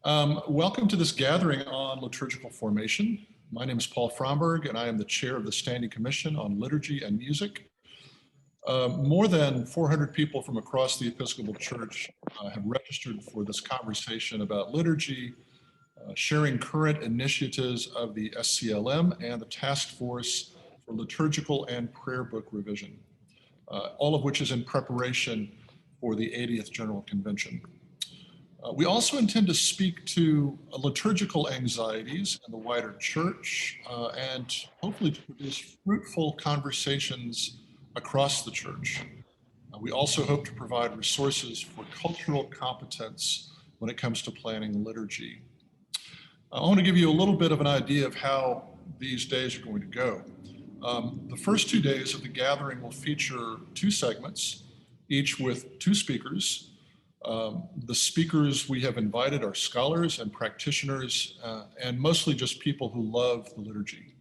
Welcome to this gathering on liturgical formation. My name is Paul Fromberg, and I am the chair of the Standing Commission on Liturgy and Music. More than 400 people from across the Episcopal Church have registered for this conversation about liturgy, sharing current initiatives of the SCLM and the Task Force for Liturgical and Prayer Book Revision, all of which is in preparation for the 80th General Convention. We also intend to speak to liturgical anxieties in the wider church and hopefully to produce fruitful conversations across the church. We also hope to provide resources for cultural competence when it comes to planning liturgy. I want to give you a little bit of an idea of how these days are going to go. The first 2 days of the gathering will feature 2 segments, each with 2 speakers. The speakers we have invited are scholars and practitioners, and mostly just people who love the liturgy.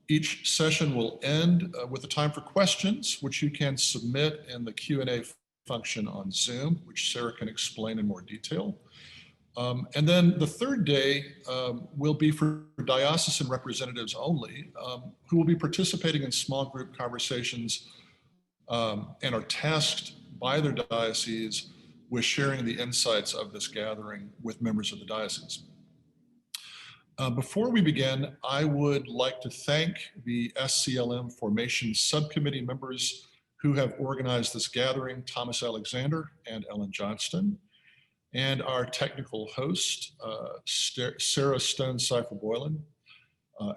Each session will end with a time for questions, which you can submit in the Q&A function on Zoom, which Sarah can explain in more detail. And then the third day will be for diocesan representatives only, who will be participating in small group conversations and are tasked by their diocese with sharing the insights of this gathering with members of the diocese. Before we begin, I would like to thank the SCLM Formation Subcommittee members who have organized this gathering, Thomas Alexander and Ellen Johnston, and our technical host, Sarah Stone-Cipher-Boylan.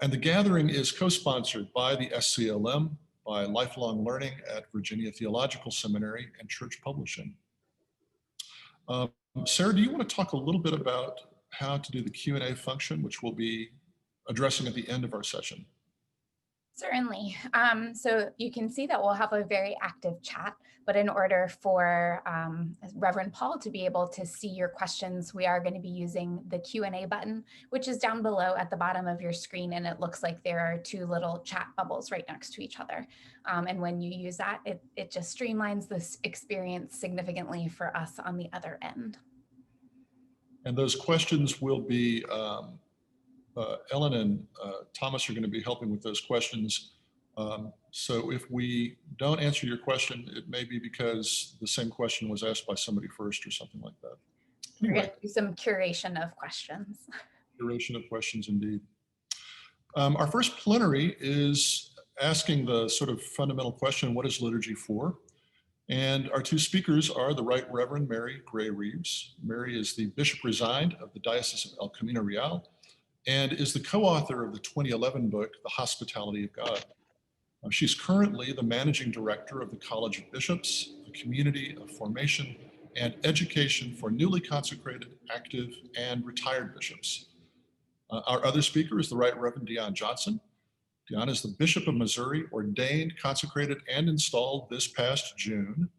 And the gathering is co-sponsored by the SCLM, by Lifelong Learning at Virginia Theological Seminary, and Church Publishing. Sarah, do you want to talk a little bit about how to do the Q&A function, which we'll be addressing at the end of our session? Certainly. So you can see that we'll have a very active chat, but in order for Reverend Paul to be able to see your questions, we are going to be using the Q&A button, which is down below at the bottom of your screen. And it looks like there are 2 little chat bubbles right next to each other. And when you use that, it just streamlines this experience significantly for us on the other end. And those questions will be Ellen and Thomas are going to be helping with those questions. So if we don't answer your question, it may be because the same question was asked by somebody first or something like that. Anyway, we're going to do some curation of questions. Curation of questions, indeed. Our first plenary is asking the sort of fundamental question, what is liturgy for? And our 2 speakers are the Right Reverend Mary Gray-Reeves. Mary is the Bishop Resigned of the Diocese of El Camino Real and is the co-author of the 2011 book, The Hospitality of God. She's currently the managing director of the College of Bishops, a community of formation and education for newly consecrated, active, and retired bishops. Our other speaker is the Right Reverend Dion Johnson. Dion is the Bishop of Missouri, ordained, consecrated, and installed this past June,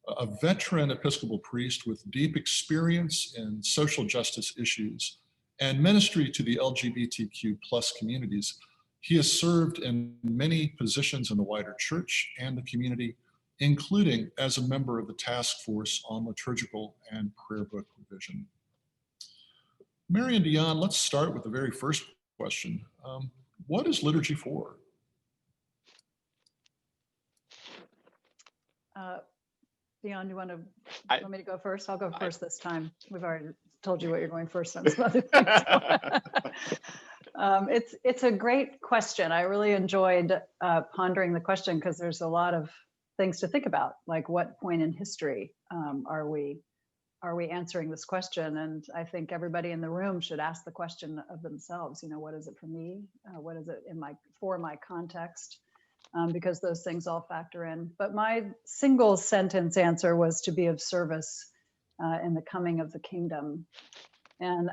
a veteran Episcopal priest with deep experience in social justice issues and ministry to the LGBTQ+ communities. He has served in many positions in the wider church and the community, including as a member of the Task Force on Liturgical and Prayer Book Revision. Mary and Dion, let's start with the very first question. What is liturgy for? Deon, do you want me to go first? I'll go first this time. We've already told you what you're going first on some other things. It's a great question. I really enjoyed pondering the question because there's a lot of things to think about, like what point in history are we answering this question? And I think everybody in the room should ask the question of themselves. You know, what is it for me? What is it for my context? Because those things all factor in. But my single sentence answer was to be of service in the coming of the kingdom. And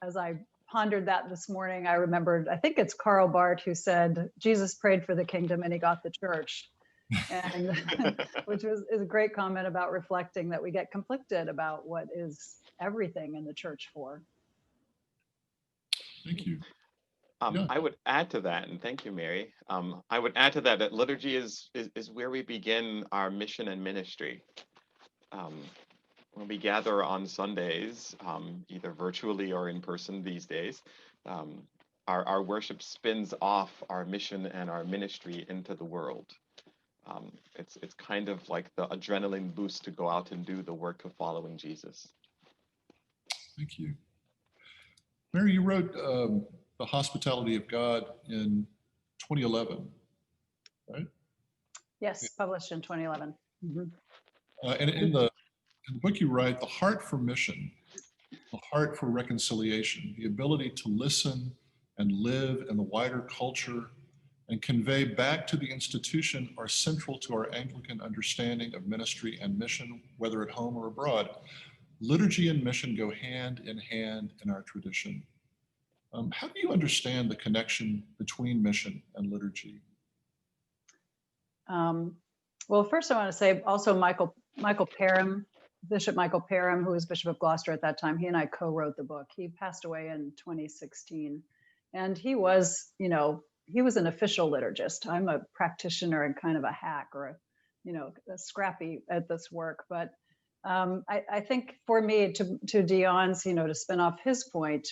as I pondered that this morning, I remembered, I think it's Karl Barth who said, Jesus prayed for the kingdom and he got the church. And which is a great comment about reflecting that we get conflicted about what is everything in the church for. Thank you. I would add to that, and thank you, Mary. I would add to that that liturgy is where we begin our mission and ministry. when we gather on Sundays, either virtually or in person these days, our worship spins off our mission and our ministry into the world. It's kind of like the adrenaline boost to go out and do the work of following Jesus. Thank you. Mary, you wrote The Hospitality of God in 2011, right? Yes, published in 2011. Mhm. And in the book you write, the heart for mission, the heart for reconciliation, the ability to listen and live in the wider culture and convey back to the institution are central to our Anglican understanding of ministry and mission, whether at home or abroad. Liturgy and mission go hand in our tradition. How do you understand the connection between mission and liturgy? Well, first I want to say also Michael Parham, Bishop Michael Parham, who was Bishop of Gloucester at that time, he and I co-wrote the book. He passed away in 2016. And he was, he was an official liturgist. I'm a practitioner and kind of a hack or a scrappy at this work. But I think for me, to Dion's, to spin off his point,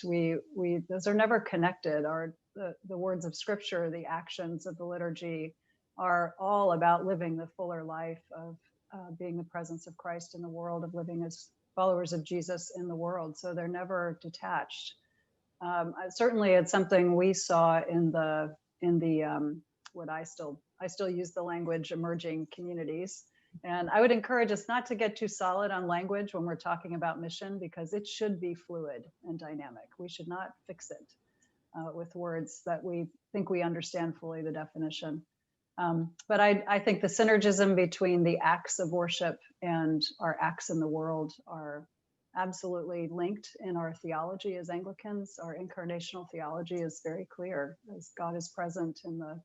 those are never connected. The words of Scripture, the actions of the liturgy are all about living the fuller life of being the presence of Christ in the world, of living as followers of Jesus in the world. So they're never detached. Certainly, it's something we saw in the what I still use the language emerging communities. And I would encourage us not to get too solid on language when we're talking about mission, because it should be fluid and dynamic. We should not fix it with words that we think we understand fully the definition. But I think the synergism between the acts of worship and our acts in the world are absolutely linked in our theology as Anglicans. Our incarnational theology is very clear, as God is present in the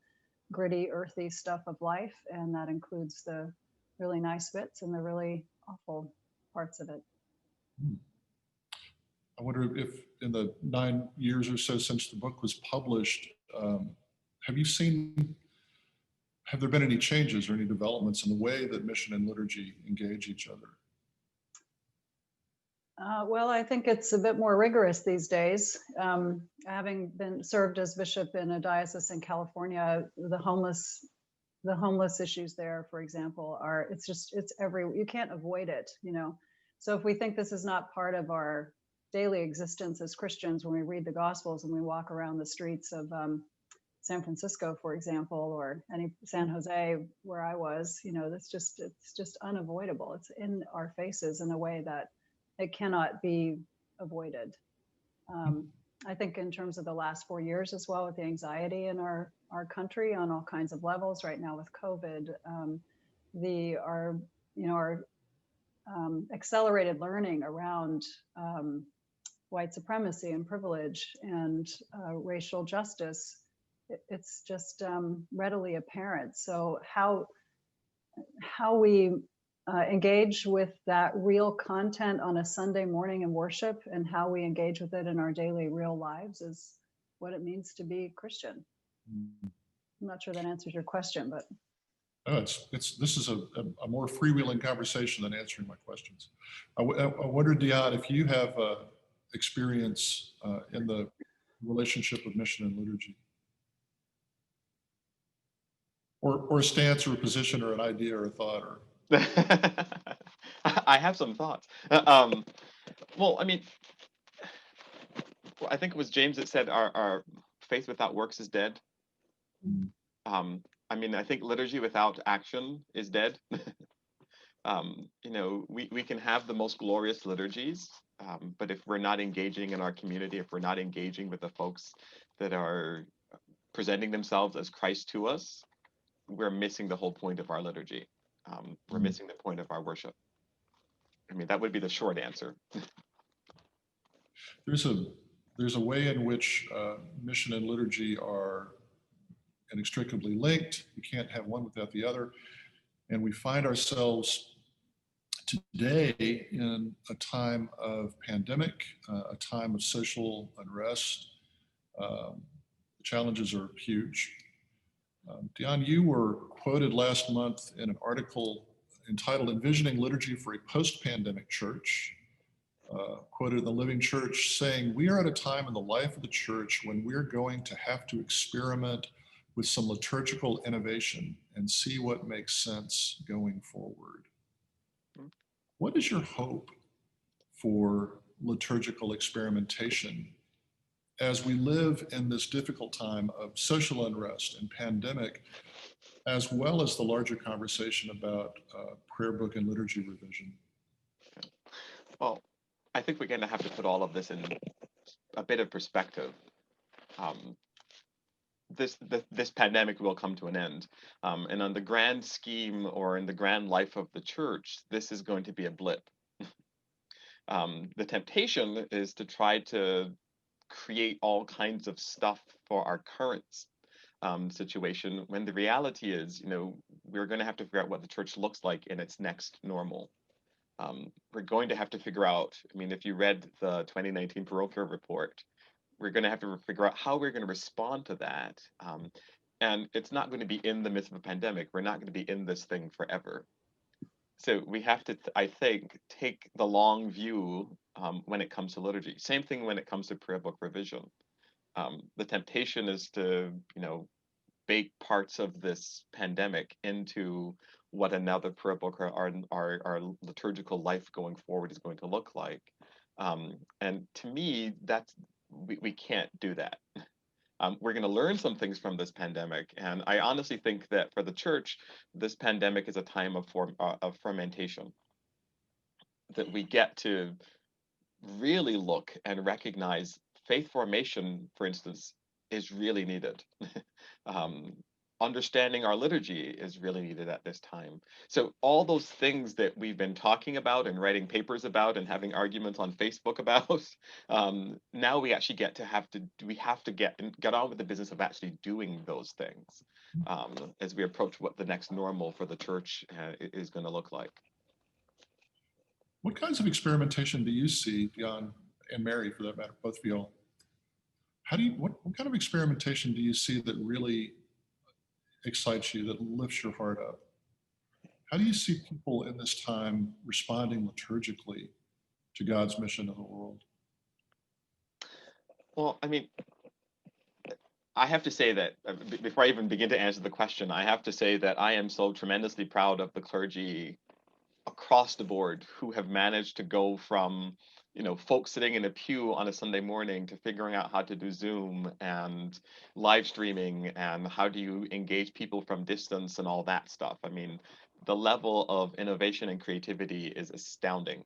gritty, earthy stuff of life, and that includes the really nice bits and the really awful parts of it. I wonder if in the 9 years or so since the book was published, have there been any changes or any developments in the way that mission and liturgy engage each other? Well, I think it's a bit more rigorous these days. Having been served as bishop in a diocese in California, the homeless issues there, for example, you can't avoid it, So if we think this is not part of our daily existence as Christians, when we read the Gospels and we walk around the streets of San Francisco, for example, or San Jose, where I was, it's just unavoidable. It's in our faces in a way that it cannot be avoided. I think in terms of the last 4 years as well, with the anxiety in our country on all kinds of levels right now with COVID, our accelerated learning around white supremacy and privilege and racial justice, it's just readily apparent. So how we engage with that real content on a Sunday morning in worship and how we engage with it in our daily real lives is what it means to be Christian. I'm not sure that answers your question, but. No, this is a more freewheeling conversation than answering my questions. I wonder, Dion, if you have experience in the relationship of mission and liturgy, or a stance or a position or an idea or a thought or. I have some thoughts. Well, I think it was James that said our faith without works is dead. I think liturgy without action is dead. We can have the most glorious liturgies, but if we're not engaging in our community, if we're not engaging with the folks that are presenting themselves as Christ to us, we're missing the whole point of our liturgy. We're missing the point of our worship. That would be the short answer. There's a way in which mission and liturgy are inextricably linked. We can't have one without the other. And we find ourselves today in a time of pandemic, a time of social unrest. The challenges are huge. Dion, you were quoted last month in an article entitled Envisioning Liturgy for a Post-Pandemic Church, quoted in the Living Church saying, "We are at a time in the life of the church when we're going to have to experiment with some liturgical innovation and see what makes sense going forward." What is your hope for liturgical experimentation as we live in this difficult time of social unrest and pandemic, as well as the larger conversation about prayer book and liturgy revision? Well, I think we're going to have to put all of this in a bit of perspective. This pandemic will come to an end, and on the grand scheme or in the grand life of the church, this is going to be a blip. The temptation is to try to create all kinds of stuff for our current situation, when the reality is, we're going to have to figure out what the church looks like in its next normal. We're going to have to figure out, if you read the 2019 parochial report, we're going to have to figure out how we're going to respond to that. And it's not going to be in the midst of a pandemic. We're not going to be in this thing forever. So we have to, I think, take the long view when it comes to liturgy. Same thing when it comes to prayer book revision. The temptation is to, bake parts of this pandemic into what another prayer book or our liturgical life going forward is going to look like. And to me, we can't do that. We're going to learn some things from this pandemic, and I honestly think that for the church, this pandemic is a time of fermentation. That we get to really look and recognize faith formation, for instance, is really needed. Understanding our liturgy is really needed at this time. So all those things that we've been talking about and writing papers about and having arguments on Facebook about, now we actually get on with the business of actually doing those things as we approach what the next normal for the church is going to look like. What kinds of experimentation do you see, Dion and Mary, for that matter, both of y'all? What kind of experimentation do you see that really excites you, that lifts your heart up? How do you see people in this time responding liturgically to God's mission in the world? Well, I have to say that before I even begin to answer the question, I have to say that I am so tremendously proud of the clergy across the board who have managed to go from folks sitting in a pew on a Sunday morning to figuring out how to do Zoom and live streaming and how do you engage people from distance and all that stuff. The level of innovation and creativity is astounding.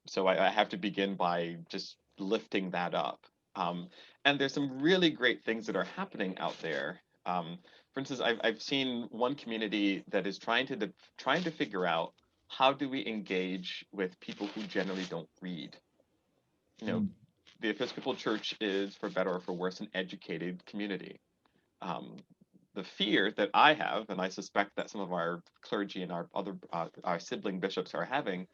So I have to begin by just lifting that up. And there's some really great things that are happening out there. For instance, I've seen one community that is trying to figure out, how do we engage with people who generally don't read? The Episcopal Church is, for better or for worse, an educated community. The fear that I have, and I suspect that some of our clergy and our other our sibling bishops are having,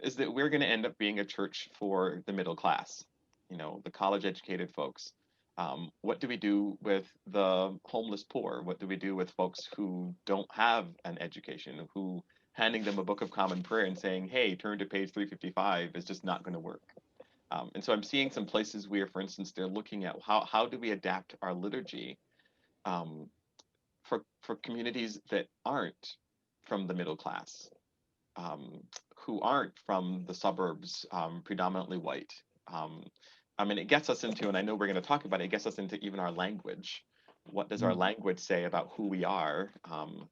is that we're going to end up being a church for the middle class, the college-educated folks. What do we do with the homeless poor? What do we do with folks who don't have an education, who handing them a book of common prayer and saying, hey, turn to page 355 is just not going to work. And so I'm seeing some places where, for instance, they're looking at how do we adapt our liturgy for communities that aren't from the middle class, who aren't from the suburbs, predominantly white. It gets us into, and I know we're going to talk about it, it gets us into even our language. What does our language say about who we are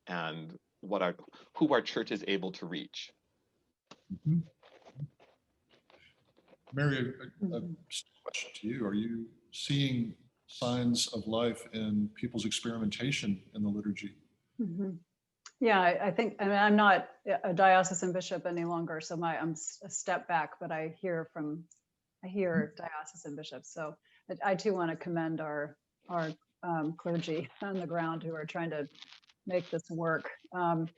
and who our church is able to reach? Mm-hmm. Mary, a question to you. Are you seeing signs of life in people's experimentation in the liturgy? Mm-hmm. Yeah, I think, I'm not a diocesan bishop any longer, so I'm a step back, but I hear diocesan bishops. So I too want to commend our clergy on the ground who are trying to make this work. And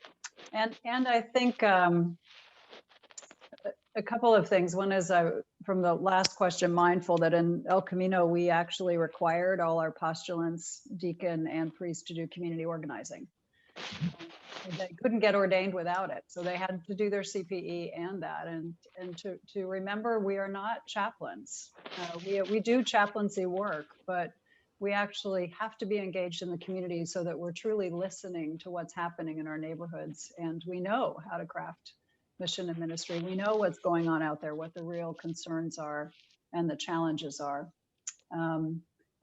I think a couple of things. One is from the last question, mindful that in El Camino, we actually required all our postulants, deacon and priest to do community organizing. They couldn't get ordained without it. So they had to do their CPE and that. And to remember, we are not chaplains. We do chaplaincy work, but we actually have to be engaged in the community so that we're truly listening to what's happening in our neighborhoods. And we know how to craft mission and ministry. We know what's going on out there, what the real concerns are and the challenges are.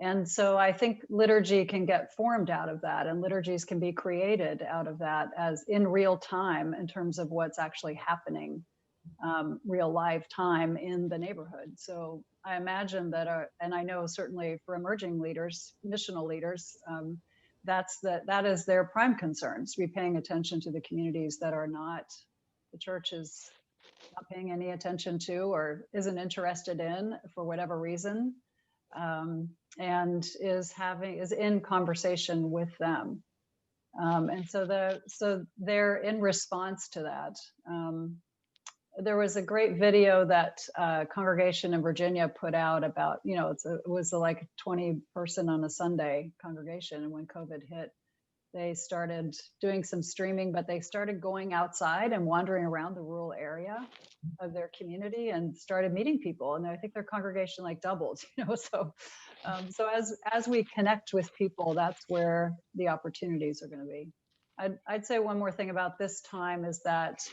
And so I think liturgy can get formed out of that, and liturgies can be created out of that as in real time in terms of what's actually happening, real live time in the neighborhood. So I imagine that, and I know certainly for emerging leaders, missional leaders, that is their prime concerns, to be paying attention to the communities that are not, the church is not paying any attention to or isn't interested in for whatever reason. And is in conversation with them. And so they're in response to that. There was a great video that a congregation in Virginia put out about, it was like 20 person on a Sunday congregation. And when COVID hit, they started doing some streaming, but they started going outside and wandering around the rural area of their community and started meeting people. And I think their congregation like doubled, so as we connect with people, that's where the opportunities are going to be. I'd say one more thing about this time is that,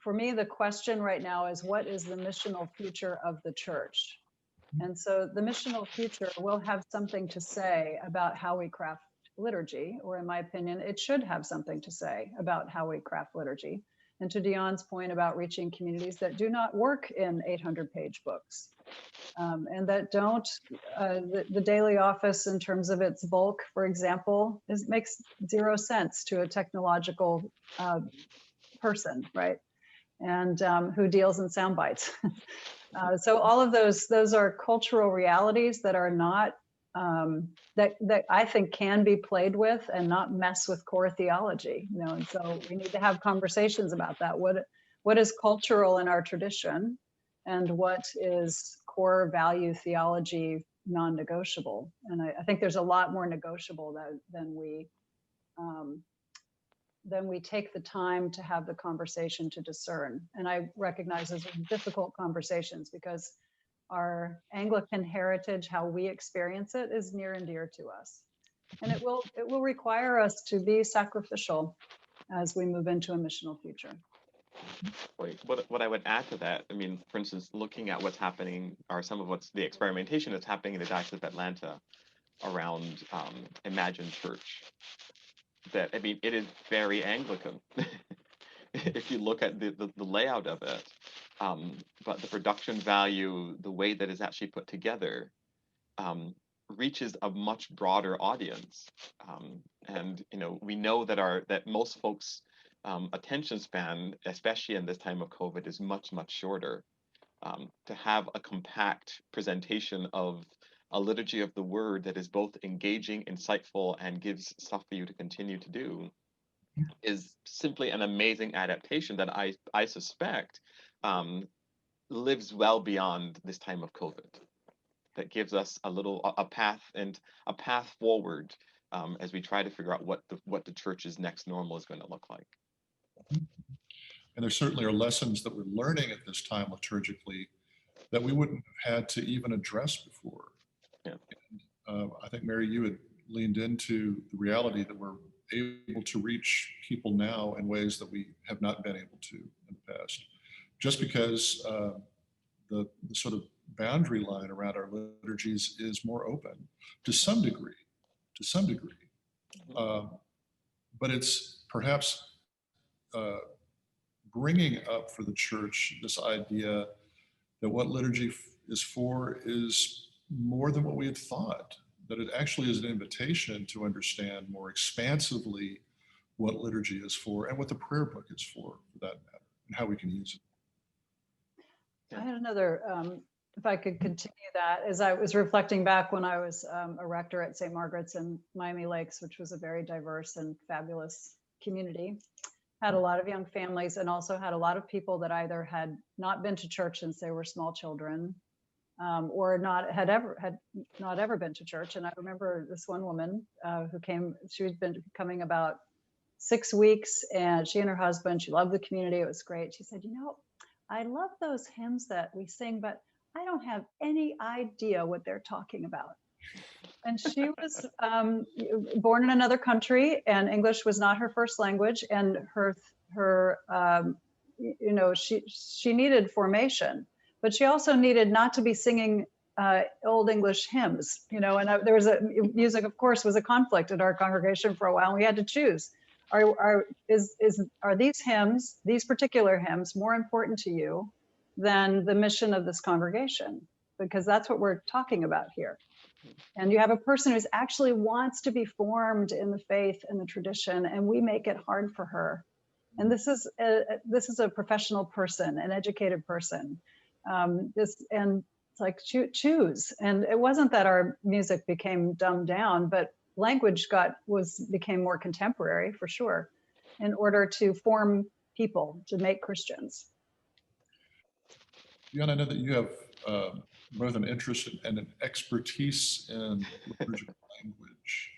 for me, the question right now is, what is the missional future of the church? And so the missional future will have something to say about how we craft liturgy, or in my opinion, it should have something to say about how we craft liturgy. And to Dion's point about reaching communities that do not work in 800-page books, and that don't, the daily office in terms of its bulk, for example, makes zero sense to a technological person, right? And who deals in sound bites. So all of those are cultural realities that are not, that I think can be played with and not mess with core theology, and so we need to have conversations about that. What is cultural in our tradition, and what is core value theology non-negotiable? And I think there's a lot more negotiable than we take the time to have the conversation to discern. And I recognize those are difficult conversations because our Anglican heritage, how we experience it, is near and dear to us. And it will require us to be sacrificial as we move into a missional future. What I would add to that, for instance, looking at what's happening, or some of what's the experimentation that's happening in the Diocese of Atlanta around Imagine Church, that, it is very Anglican. If you look at the layout of it, but the production value, the way that it's actually put together, reaches a much broader audience. And we know that most folks' attention span, especially in this time of COVID, is much, much shorter. To have a compact presentation of a liturgy of the word that is both engaging, insightful, and gives stuff for you to continue to do is simply an amazing adaptation that I suspect lives well beyond this time of COVID. That gives us a path forward as we try to figure out what the church's next normal is going to look like. And there certainly are lessons that we're learning at this time liturgically that we wouldn't have had to even address before. Yeah. And, I think, Mary, you had leaned into the reality that we're able to reach people now in ways that we have not been able to in the past. Just because the sort of boundary line around our liturgies is more open to some degree. But it's perhaps bringing up for the church this idea that what liturgy is for is more than what we had thought, that it actually is an invitation to understand more expansively what liturgy is for and what the prayer book is for that matter, and how we can use it. I had another, if I could continue that, as I was reflecting back when I was a rector at St. Margaret's in Miami Lakes, which was a very diverse and fabulous community, had a lot of young families, and also had a lot of people that either had not been to church since they were small children, or had not ever been to church. And I remember this one woman who came. She had been coming about 6 weeks, and she and her husband, she loved the community. It was great. She said, I love those hymns that we sing, but I don't have any idea what they're talking about. And she was born in another country, and English was not her first language. And she needed formation, but she also needed not to be singing old English hymns, and there was music, of course, was a conflict in our congregation for a while. And we had to choose: are these hymns, these particular hymns, more important to you than the mission of this congregation? Because that's what we're talking about here. And you have a person who actually wants to be formed in the faith and the tradition, and we make it hard for her. And this is a professional person, an educated person. And it's like choose. And it wasn't that our music became dumbed down, but language became more contemporary, for sure, in order to form people, to make Christians. Dion, I know that you have both an interest and an expertise in liturgical language.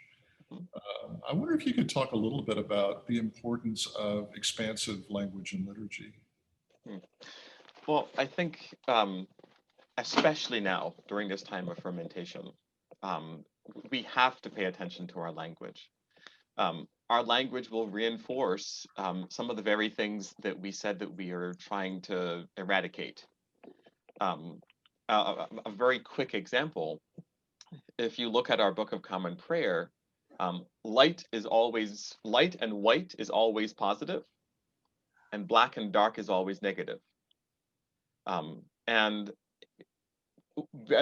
I wonder if you could talk a little bit about the importance of expansive language in liturgy. Well, I think especially now during this time of fermentation, we have to pay attention to our language. Our language will reinforce some of the very things that we said that we are trying to eradicate. A very quick example, if you look at our Book of Common Prayer, light and white is always positive, and black and dark is always negative. And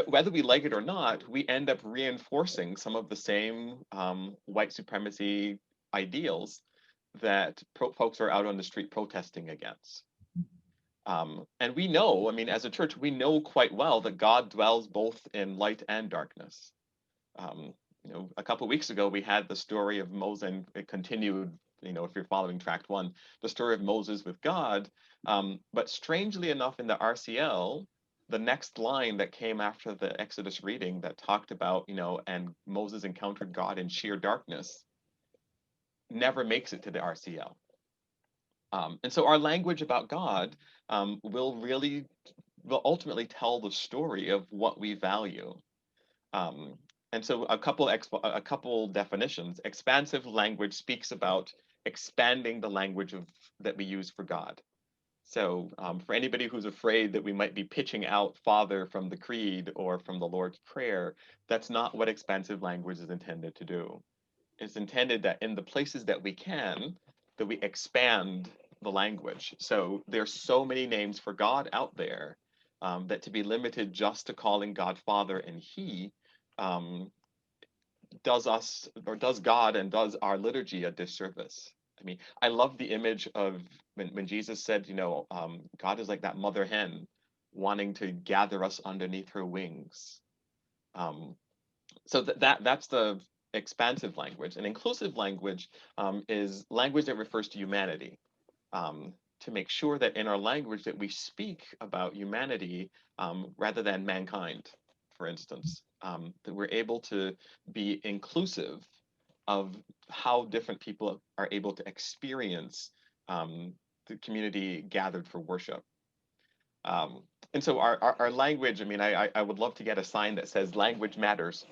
whether we like it or not, we end up reinforcing some of the same white supremacy ideals that folks are out on the street protesting against. And we know, as a church, we know quite well that God dwells both in light and darkness. A couple of weeks ago, we had the story of Moses, and it continued, if you're following tract 1, the story of Moses with God. But strangely enough, in the RCL, the next line that came after the Exodus reading that talked about, and Moses encountered God in sheer darkness, never makes it to the RCL. And so our language about God will ultimately tell the story of what we value. And so a couple definitions. Expansive language speaks about expanding the language that we use for God. So for anybody who's afraid that we might be pitching out Father from the Creed or from the Lord's Prayer, that's not what expansive language is intended to do. It's intended that in the places that we can, that we expand the language. So there's so many names for God out there that to be limited just to calling God Father and He does God and does our liturgy a disservice. I love the image of when Jesus said, God is like that mother hen wanting to gather us underneath her wings. So that's the expansive language. And inclusive language is language that refers to humanity, to make sure that in our language that we speak about humanity rather than mankind, for instance, that we're able to be inclusive of how different people are able to experience the community gathered for worship. And so our language, I would love to get a sign that says language matters,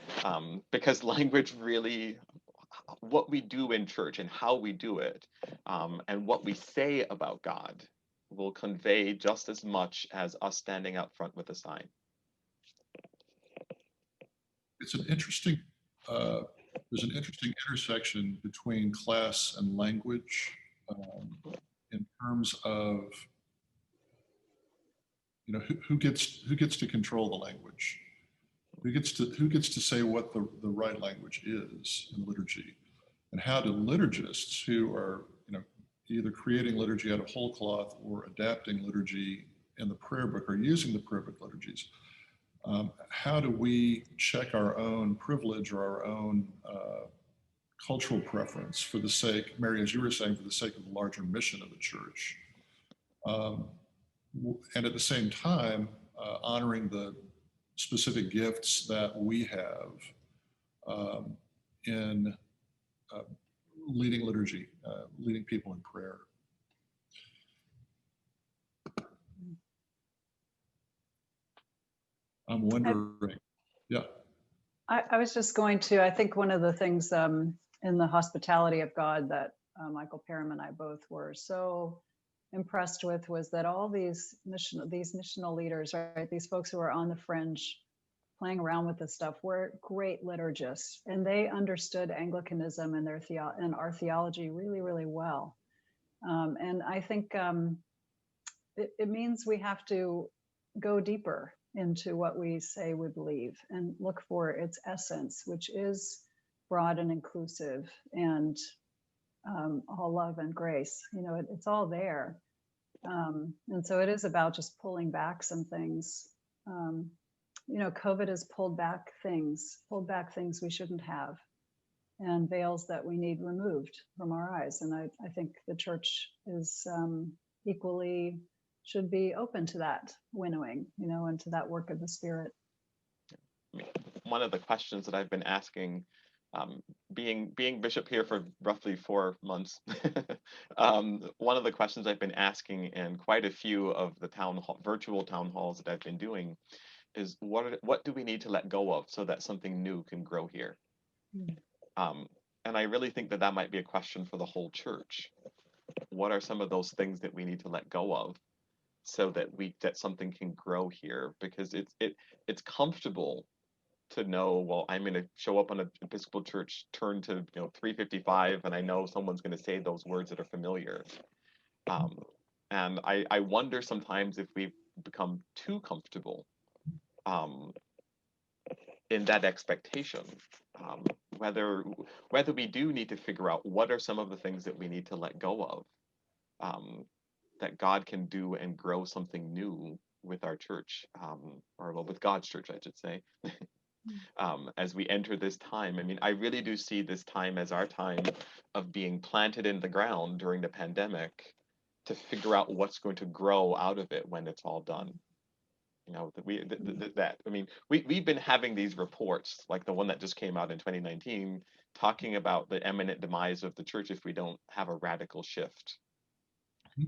because language really, what we do in church and how we do it, and what we say about God will convey just as much as us standing out front with a sign. It's an interesting, there's an interesting intersection between class and language in terms of, who gets to control the language, who gets to say what the right language is in liturgy, and how do liturgists who are either creating liturgy out of whole cloth or adapting liturgy in the prayer book or using the prayer book liturgies, how do we check our own privilege or our own cultural preference for the sake, Mary, as you were saying, for the sake of the larger mission of the church? And at the same time, honoring the specific gifts that we have in leading liturgy, leading people in prayer. I'm wondering, yeah. I was just going to, I think one of the things in the hospitality of God that Michael Parham and I both were so impressed with was that all these missional leaders, right, these folks who are on the fringe playing around with this stuff, were great liturgists, and they understood Anglicanism and and our theology really, really well. And I think it means we have to go deeper into what we say we believe and look for its essence, which is broad and inclusive and all love and grace. You know, it's all there. And so it is about just pulling back some things. You know, COVID has pulled back things we shouldn't have, and veils that we need removed from our eyes. And I think the church is equally should be open to that winnowing, you know, and to that work of the Spirit. One of the questions that I've been asking, being bishop here for roughly 4 months, one of the questions I've been asking in quite a few of the virtual town halls that I've been doing is what do we need to let go of so that something new can grow here? And I really think that might be a question for the whole church. What are some of those things that we need to let go of so that something can grow here? Because it's comfortable to know, well, I'm going to show up on an Episcopal church, turn to 355, and I know someone's going to say those words that are familiar. And I wonder sometimes if we've become too comfortable in that expectation, whether we do need to figure out what are some of the things that we need to let go of, that God can do and grow something new with our church, or well, with God's church, I should say, as we enter this time. I mean, I really do see this time as our time of being planted in the ground during the pandemic to figure out what's going to grow out of it when it's all done. You know, we've been having these reports, like the one that just came out in 2019, talking about the imminent demise of the church if we don't have a radical shift.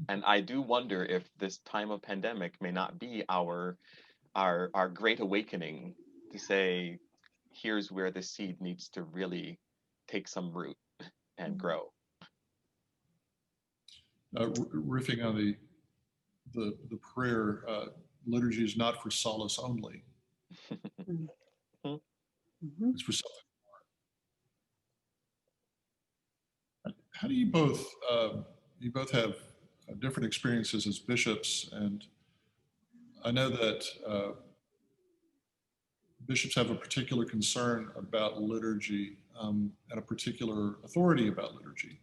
And I do wonder if this time of pandemic may not be our great awakening to say, here's where the seed needs to really take some root and grow. Riffing on the prayer, liturgy is not for solace only. It's for something more. How do you both have different experiences as bishops, and I know that bishops have a particular concern about liturgy and a particular authority about liturgy.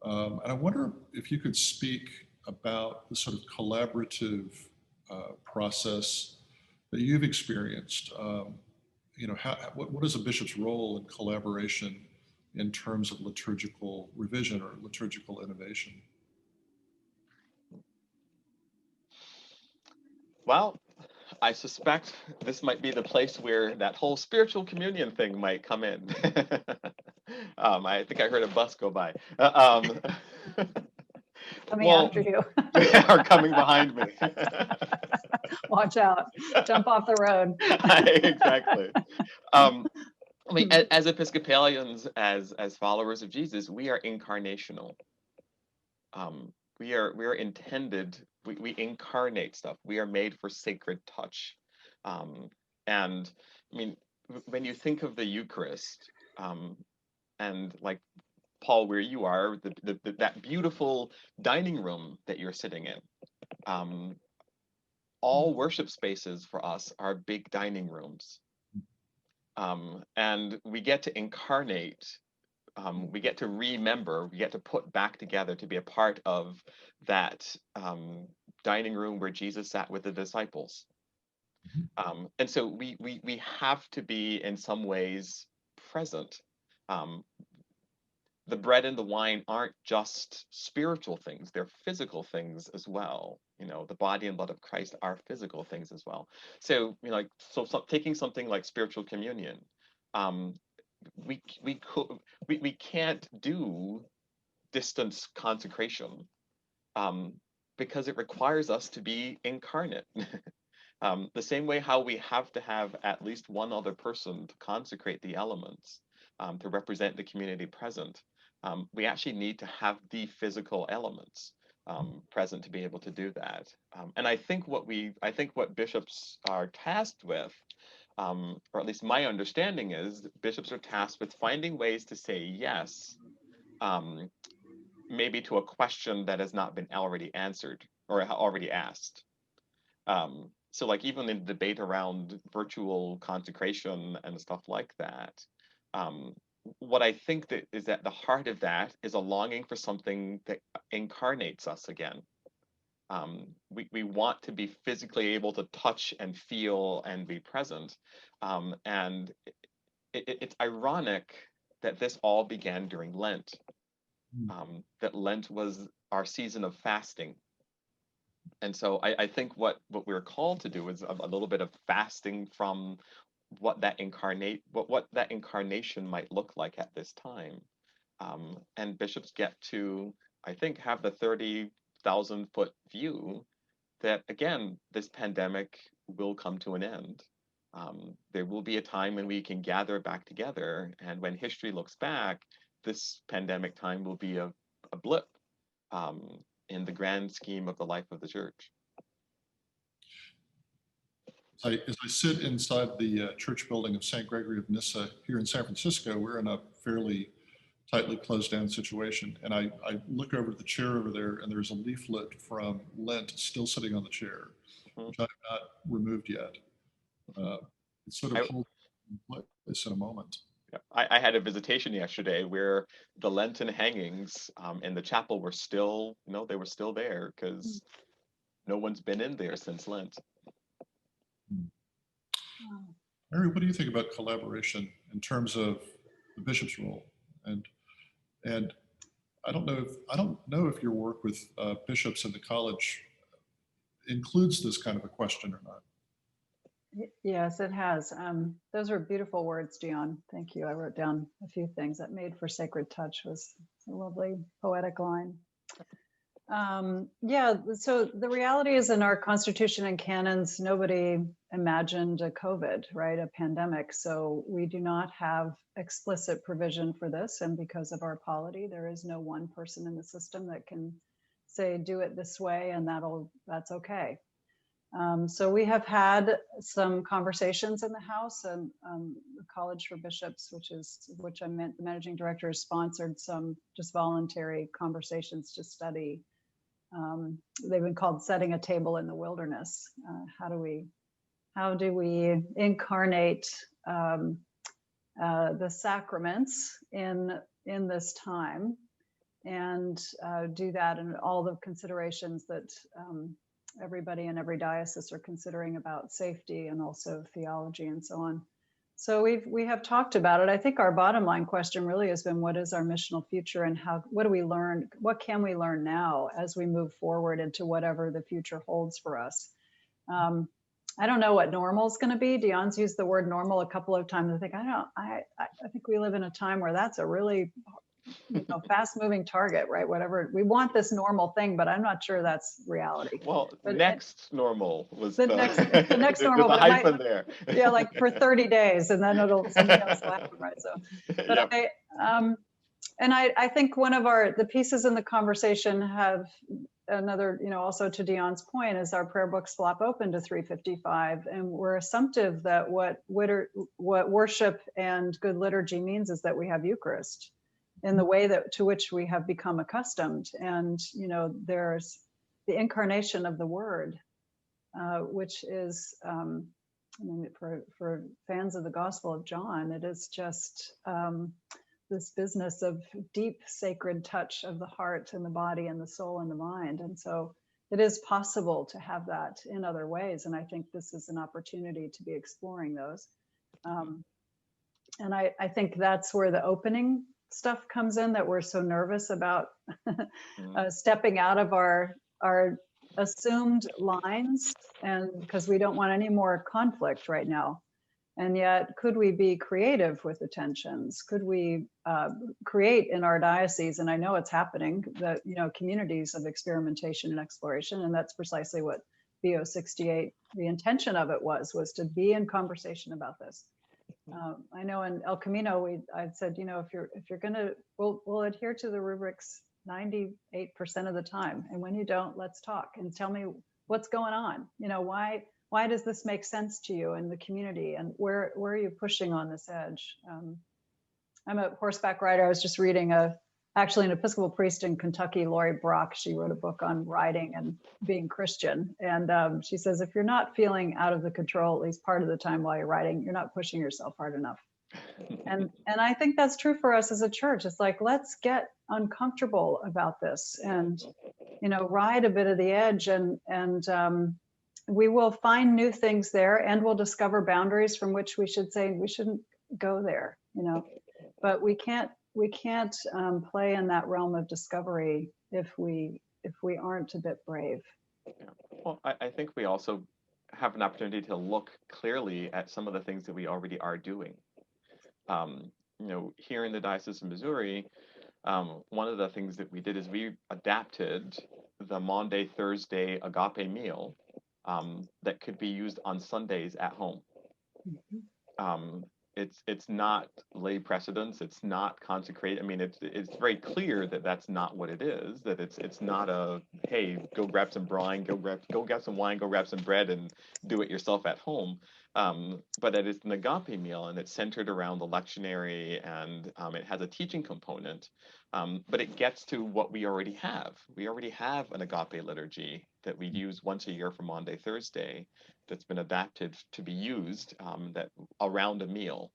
And I wonder if you could speak about the sort of collaborative process that you've experienced. You know, what is a bishop's role in collaboration in terms of liturgical revision or liturgical innovation? Well, I suspect this might be the place where that whole spiritual communion thing might come in. I think I heard a bus go by. Coming after you. Or coming behind me. Watch out. Jump off the road. Exactly. I mean, as Episcopalians, as followers of Jesus, we are incarnational. We are intended, we incarnate stuff. We are made for sacred touch. And I mean, when you think of the Eucharist, and like Paul, where you are, that beautiful dining room that you're sitting in, all worship spaces for us are big dining rooms. And we get to incarnate, we get to remember, we get to put back together to be a part of that dining room where Jesus sat with the disciples. And so we have to be in some ways present. The bread and the wine aren't just spiritual things, they're physical things as well. the body and blood of Christ are physical things as well. So, taking something like spiritual communion, we can't do distance consecration because it requires us to be incarnate. The same way how we have to have at least one other person to consecrate the elements to represent the community present, we actually need to have the physical elements present to be able to do that. And I think what bishops are tasked with, or at least my understanding is, bishops are tasked with finding ways to say yes, maybe to a question that has not been already answered or already asked. So like even in debate around virtual consecration and stuff like that, what I think that is at the heart of that is a longing for something that incarnates us again. We want to be physically able to touch and feel and be present. And it's ironic that this all began during Lent, that Lent was our season of fasting. And so I think what we're called to do is a little bit of fasting from what that incarnation might look like at this time. And bishops get to, I think, have the 30,000-foot view that, again, this pandemic will come to an end. There will be a time when we can gather back together, and when history looks back, this pandemic time will be a blip in the grand scheme of the life of the church. As I sit inside the church building of St. Gregory of Nyssa here in San Francisco, we're in a fairly tightly closed down situation. And I look over at the chair over there, and there's a leaflet from Lent still sitting on the chair, which I have not removed yet. It's sort of holds in place in a moment. I had a visitation yesterday where the Lenten hangings in the chapel were still, they were still there because no one's been in there since Lent. Mary, what do you think about collaboration in terms of the bishop's role? And I don't know if your work with bishops in the college includes this kind of a question or not. Yes, it has. Those are beautiful words, Dion. Thank you. I wrote down a few things. That made for sacred touch was a lovely poetic line. Yeah, so the reality is in our constitution and canons, nobody imagined a COVID, right? A pandemic. So we do not have explicit provision for this. And because of our polity, there is no one person in the system that can say, do it this way, and that's okay. So we have had some conversations in the House, and the College for Bishops, which I meant the managing director, has sponsored some just voluntary conversations to study. They've been called "Setting a Table in the Wilderness." How do we incarnate the sacraments in this time, and do that in all the considerations that everybody in every diocese are considering about safety and also theology and so on. So we have talked about it. I think our bottom line question really has been, what is our missional future, and what do we learn? What can we learn now as we move forward into whatever the future holds for us? I don't know what normal is going to be. Dion's used the word normal a couple of times. I think we live in a time where that's a really fast-moving target, right? Whatever, we want this normal thing, but I'm not sure that's reality. Well, normal was the next normal, the hyphen there. Yeah, like for 30 days, and then something else will happen, right? So, but yep. I think one of the pieces in the conversation have another, also to Dion's point, is our prayer books flop open to 355, and we're assumptive that what worship and good liturgy means is that we have Eucharist in the way to which we have become accustomed. And, there's the incarnation of the Word, which is, for fans of the Gospel of John, it is just this business of deep sacred touch of the heart and the body and the soul and the mind. And so it is possible to have that in other ways. And I think this is an opportunity to be exploring those. And I think that's where the opening stuff comes in, that we're so nervous about stepping out of our assumed lines, and because we don't want any more conflict right now. And yet, could we be creative with the tensions? Could we create in our diocese, and I know it's happening, that, communities of experimentation and exploration, and that's precisely what BO 68, the intention of it was to be in conversation about this. I know in El Camino, I said, if you're gonna, we'll adhere to the rubrics 98% of the time, and when you don't, let's talk and tell me what's going on. Why does this make sense to you in the community, and where are you pushing on this edge? I'm a horseback rider. I was just reading actually an Episcopal priest in Kentucky, Lori Brock. She wrote a book on riding and being Christian. And she says, if you're not feeling out of the control, at least part of the time while you're riding, you're not pushing yourself hard enough. And I think that's true for us as a church. It's like, let's get uncomfortable about this and, ride a bit of the edge, and we will find new things there, and we'll discover boundaries from which we should say we shouldn't go there, but we can't play in that realm of discovery if we aren't a bit brave. Well, I think we also have an opportunity to look clearly at some of the things that we already are doing. Here in the Diocese of Missouri, one of the things that we did is we adapted the Maundy, Thursday Agape meal that could be used on Sundays at home. Mm-hmm. It's not lay precedence. It's not consecrated. I mean, it's very clear that that's not what it is. That it's not a, hey, go grab some brine, go grab some wine, go grab some bread, and do it yourself at home. But it is an agape meal, and it's centered around the lectionary, and it has a teaching component. But it gets to what we already have. We already have an agape liturgy that we use once a year for Maundy, Thursday, that's been adapted to be used that around a meal.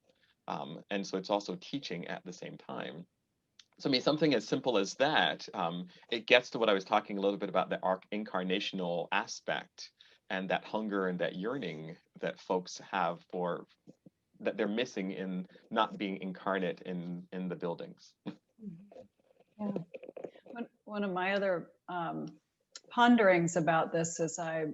And so it's also teaching at the same time. So I mean, something as simple as that, it gets to what I was talking a little bit about, the incarnational aspect and that hunger and that yearning that folks have for, that they're missing in not being incarnate in the buildings. Yeah. One of my other ponderings about this is I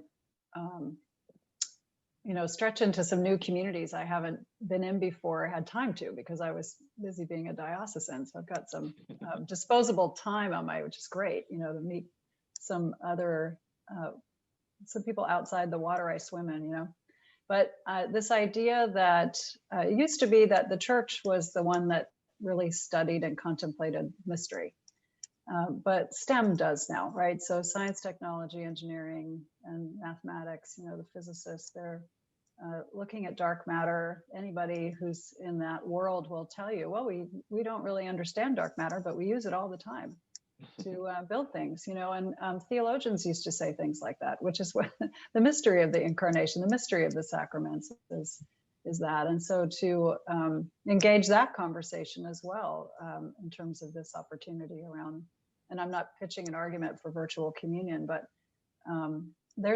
stretch into some new communities I haven't been in before or had time to, because I was busy being a diocesan. So I've got some disposable time on which is great, to meet some other, some people outside the water I swim in, But this idea that it used to be that the church was the one that really studied and contemplated mystery. But STEM does now, right? So science, technology, engineering, and mathematics, the physicists, they're looking at dark matter. Anybody who's in that world will tell you, well, we don't really understand dark matter, but we use it all the time to build things, and theologians used to say things like that, which is what the mystery of the incarnation, the mystery of the sacraments is that. And so to engage that conversation as well in terms of this opportunity around, and I'm not pitching an argument for virtual communion, but there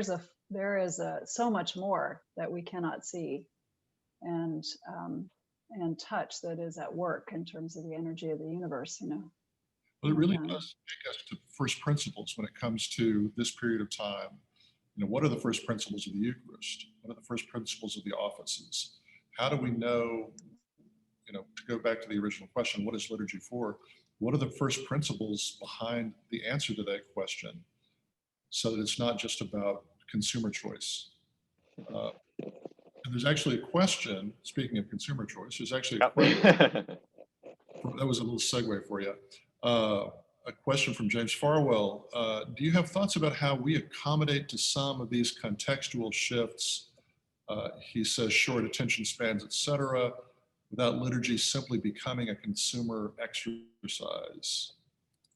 is so much more that we cannot see and touch that is at work in terms of the energy of the universe, Well, it really does take us to first principles when it comes to this period of time. What are the first principles of the Eucharist? What are the first principles of the offices? How do we know, to go back to the original question, what is liturgy for? What are the first principles behind the answer to that question, so that it's not just about consumer choice? And there's actually a question, speaking of consumer choice, there's actually a question, that was a little segue for you. A question from James Farwell. Do you have thoughts about how we accommodate to some of these contextual shifts? He says short attention spans, etc., without liturgy simply becoming a consumer exercise.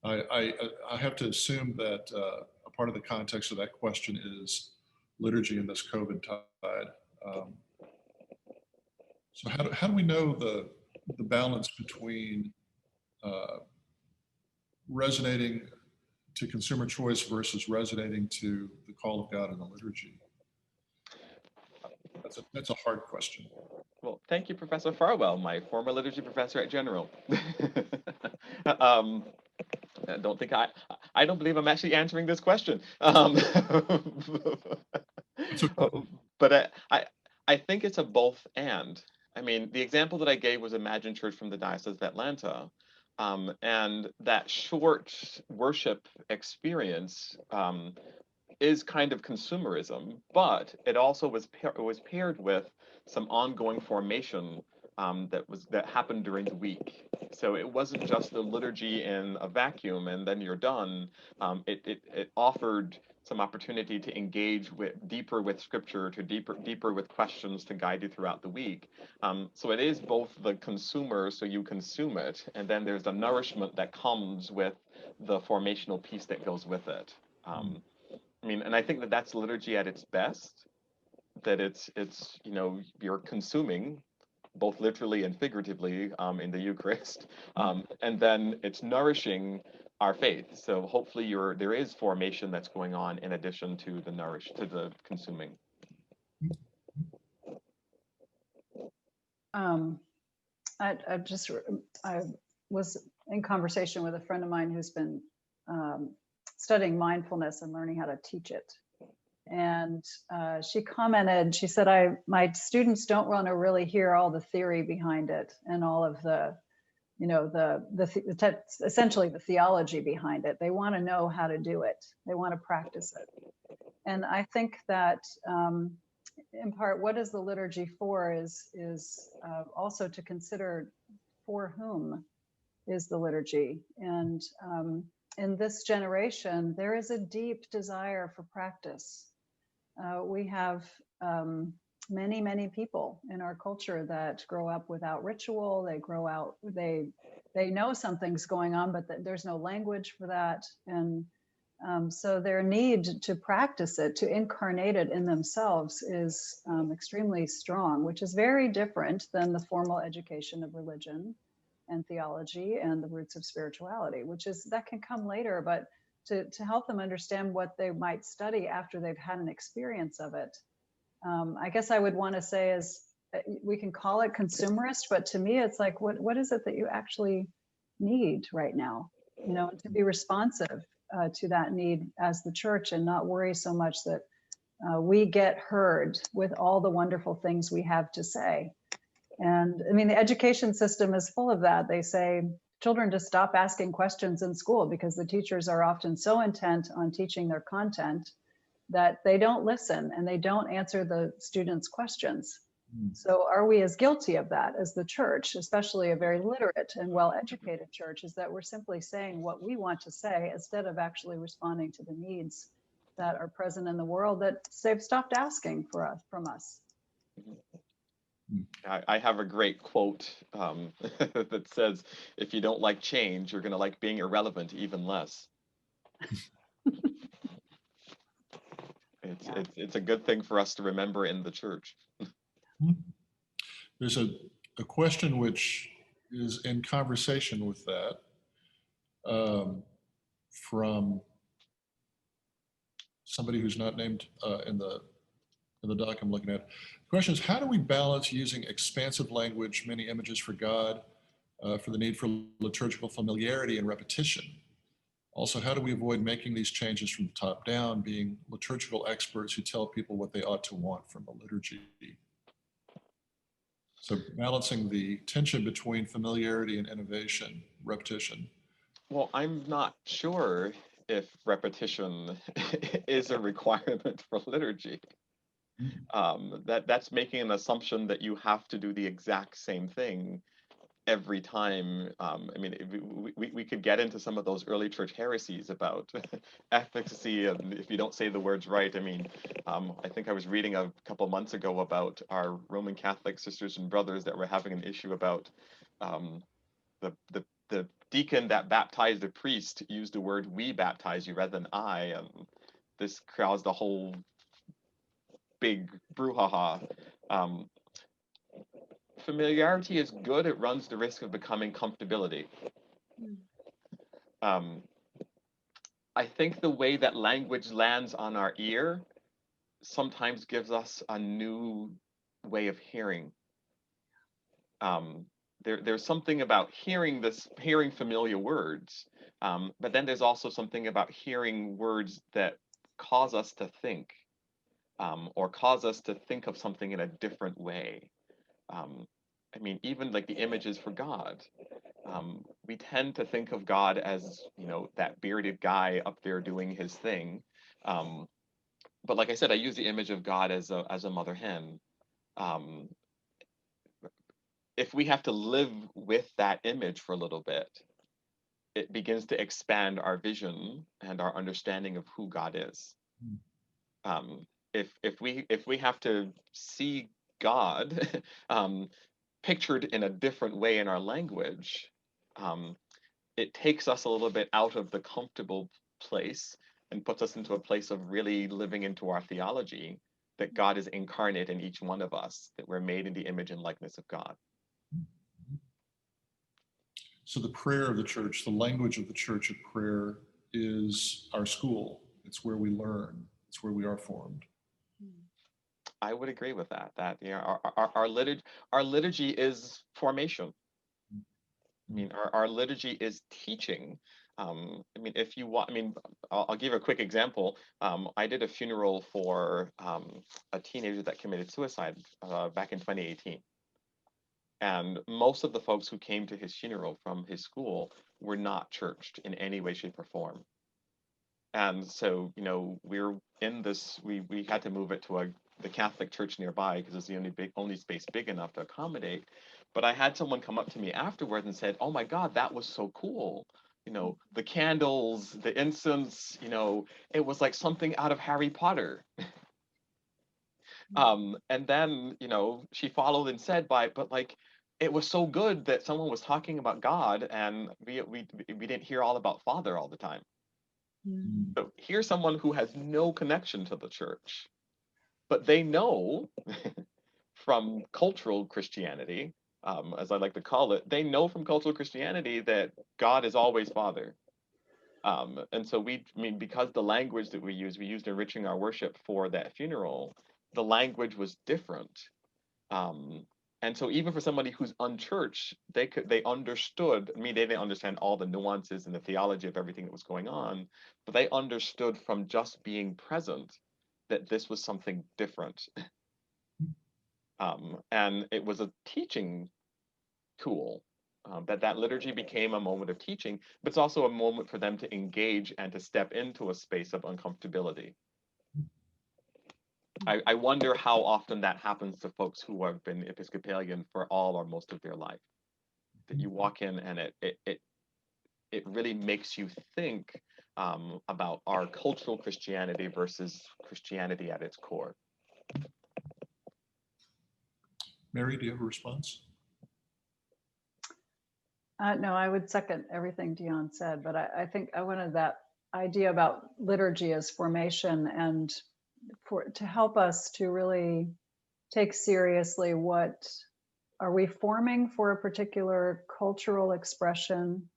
I have to assume that a part of the context of that question is liturgy in this COVID tide. So how do we know the balance between resonating to consumer choice versus resonating to the call of God in the liturgy? That's a hard question. Well, thank you, Professor Farwell, my former liturgy professor at General. I don't think I don't believe I'm actually answering this question. But I think it's a both and. I mean, the example that I gave was Imagine Church from the Diocese of Atlanta. And that short worship experience is kind of consumerism, but it also was paired with some ongoing formation that happened during the week. So it wasn't just the liturgy in a vacuum and then you're done. It offered some opportunity to engage deeper with scripture, to deeper with questions to guide you throughout the week. So it is both the consumer, so you consume it, and then there's the nourishment that comes with the formational piece that goes with it. I mean, and I think that that's liturgy at its best, that it's you're consuming both literally and figuratively in the Eucharist, and then it's nourishing our faith. So hopefully there is formation that's going on in addition to the consuming. I was in conversation with a friend of mine who's been studying mindfulness and learning how to teach it. And she commented, she said, my students don't want to really hear all the theory behind it and all of the, essentially the theology behind it. They want to know how to do it. They want to practice it. And I think that in part, what is the liturgy for is also to consider for whom is the liturgy. And in this generation, there is a deep desire for practice. We have many, many people in our culture that grow up without ritual. They know something's going on, but there's no language for that. And so their need to practice it, to incarnate it in themselves is extremely strong, which is very different than the formal education of religion and theology and the roots of spirituality, that can come later, but to help them understand what they might study after they've had an experience of it. I guess I would want to say is we can call it consumerist, but to me, it's like, what is it that you actually need right now? To be responsive to that need as the church and not worry so much that we get heard with all the wonderful things we have to say. And I mean, the education system is full of that. They say children to stop asking questions in school because the teachers are often so intent on teaching their content that they don't listen and they don't answer the students' questions. So are we as guilty of that as the church, especially a very literate and well-educated church, is that we're simply saying what we want to say instead of actually responding to the needs that are present in the world that they've stopped asking from us. I have a great quote that says, if you don't like change, you're going to like being irrelevant even less. It's a good thing for us to remember in the church. There's a question which is in conversation with that from somebody who's not named in the doc I'm looking at. The question is, how do we balance using expansive language, many images for God, for the need for liturgical familiarity and repetition? Also, how do we avoid making these changes from the top down, being liturgical experts who tell people what they ought to want from a liturgy? So balancing the tension between familiarity and innovation, repetition. Well, I'm not sure if repetition is a requirement for liturgy. That's making an assumption that you have to do the exact same thing every time. I mean, we could get into some of those early church heresies about efficacy, and if you don't say the words right. I mean, I think I was reading a couple months ago about our Roman Catholic sisters and brothers that were having an issue about the deacon that baptized the priest used the word "we baptize you" rather than "I," and this caused a whole big brouhaha. Familiarity is good. It runs the risk of becoming comfortability. I think the way that language lands on our ear sometimes gives us a new way of hearing. there's something about hearing familiar words, but then there's also something about hearing words that cause us to think, or cause us to think of something in a different way. I mean, even like the images for God. We tend to think of God as, that bearded guy up there doing his thing. But like I said, I use the image of God as a mother hen. If we have to live with that image for a little bit, it begins to expand our vision and our understanding of who God is. If we have to see God pictured in a different way in our language, it takes us a little bit out of the comfortable place and puts us into a place of really living into our theology that God is incarnate in each one of us, that we're made in the image and likeness of God. So the prayer of the church, the language of the church of prayer is our school. It's where we learn. It's where we are formed. I would agree with that. That our liturgy is formation. I mean, our liturgy is teaching. I mean, if you want, I mean, I'll give a quick example. I did a funeral for a teenager that committed suicide back in 2018. And most of the folks who came to his funeral from his school were not churched in any way, shape, or form. And so, we're in this, we had to move it to the Catholic church nearby because it's the only space big enough to accommodate. But I had someone come up to me afterwards and said, "Oh my God, that was so cool. The candles, the incense, it was like something out of Harry Potter." And then, she followed and said, but like, it was so good that someone was talking about God and we didn't hear all about Father all the time. So here's someone who has no connection to the church, but they know from cultural Christianity, as I like to call it, they know from cultural Christianity that God is always Father. And so because the language that we used enriching our worship for that funeral, the language was different. And so even for somebody who's unchurched, they understood. I mean, they didn't understand all the nuances and the theology of everything that was going on, but they understood from just being present that this was something different. And it was a teaching tool. That liturgy became a moment of teaching, but it's also a moment for them to engage and to step into a space of uncomfortability. I wonder how often that happens to folks who have been Episcopalian for all or most of their life. That you walk in and it really makes you think about our cultural Christianity versus Christianity at its core. Mary, do you have a response? No, I would second everything Dion said, but I think I wanted that idea about liturgy as formation and to help us to really take seriously what are we forming for a particular cultural expression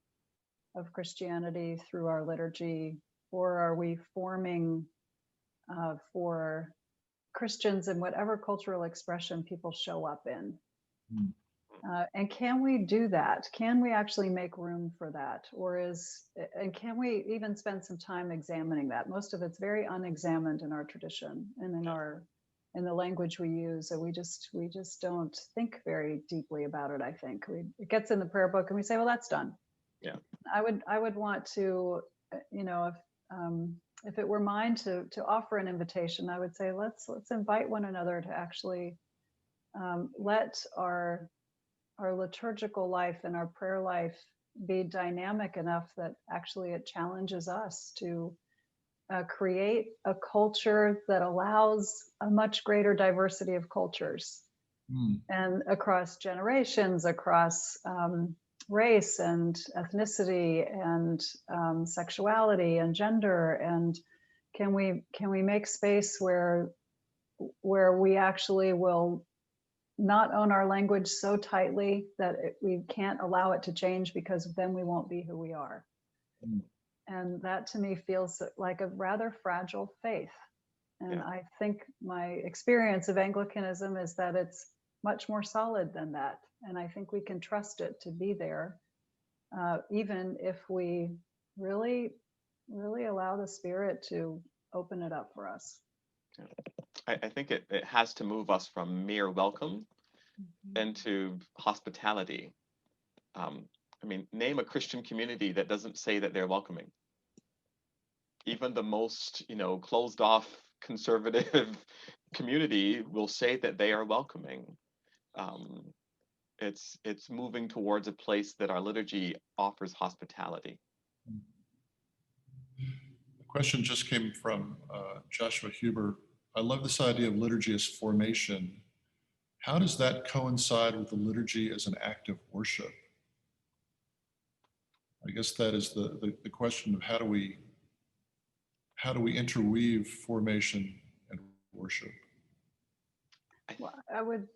of Christianity through our liturgy, or are we forming for Christians in whatever cultural expression people show up in? And can we do that? Can we actually make room for that? And can we even spend some time examining that? Most of it's very unexamined in our tradition and in the language we use. And we just don't think very deeply about it, I think. It gets in the prayer book and we say, well, that's done. Yeah. I would want to, if it were mine to offer an invitation, I would say, let's invite one another to actually let our liturgical life and our prayer life be dynamic enough that actually it challenges us to create a culture that allows a much greater diversity of cultures and across generations, across race and ethnicity and sexuality and gender. And can we make space where we actually will not own our language so tightly that we can't allow it to change, because then we won't be who we are. And that to me feels like a rather fragile faith. And I think my experience of Anglicanism is that much more solid than that. And I think we can trust it to be there, even if we really, really allow the Spirit to open it up for us. I think it has to move us from mere welcome into hospitality. I mean, name a Christian community that doesn't say that they're welcoming. Even the most, closed off conservative community will say that they are welcoming. It's moving towards a place that our liturgy offers hospitality. The question just came from Joshua Huber. I love this idea of liturgy as formation. How does that coincide with the liturgy as an act of worship? I guess that is the question of how do we interweave formation and worship? Well, I would,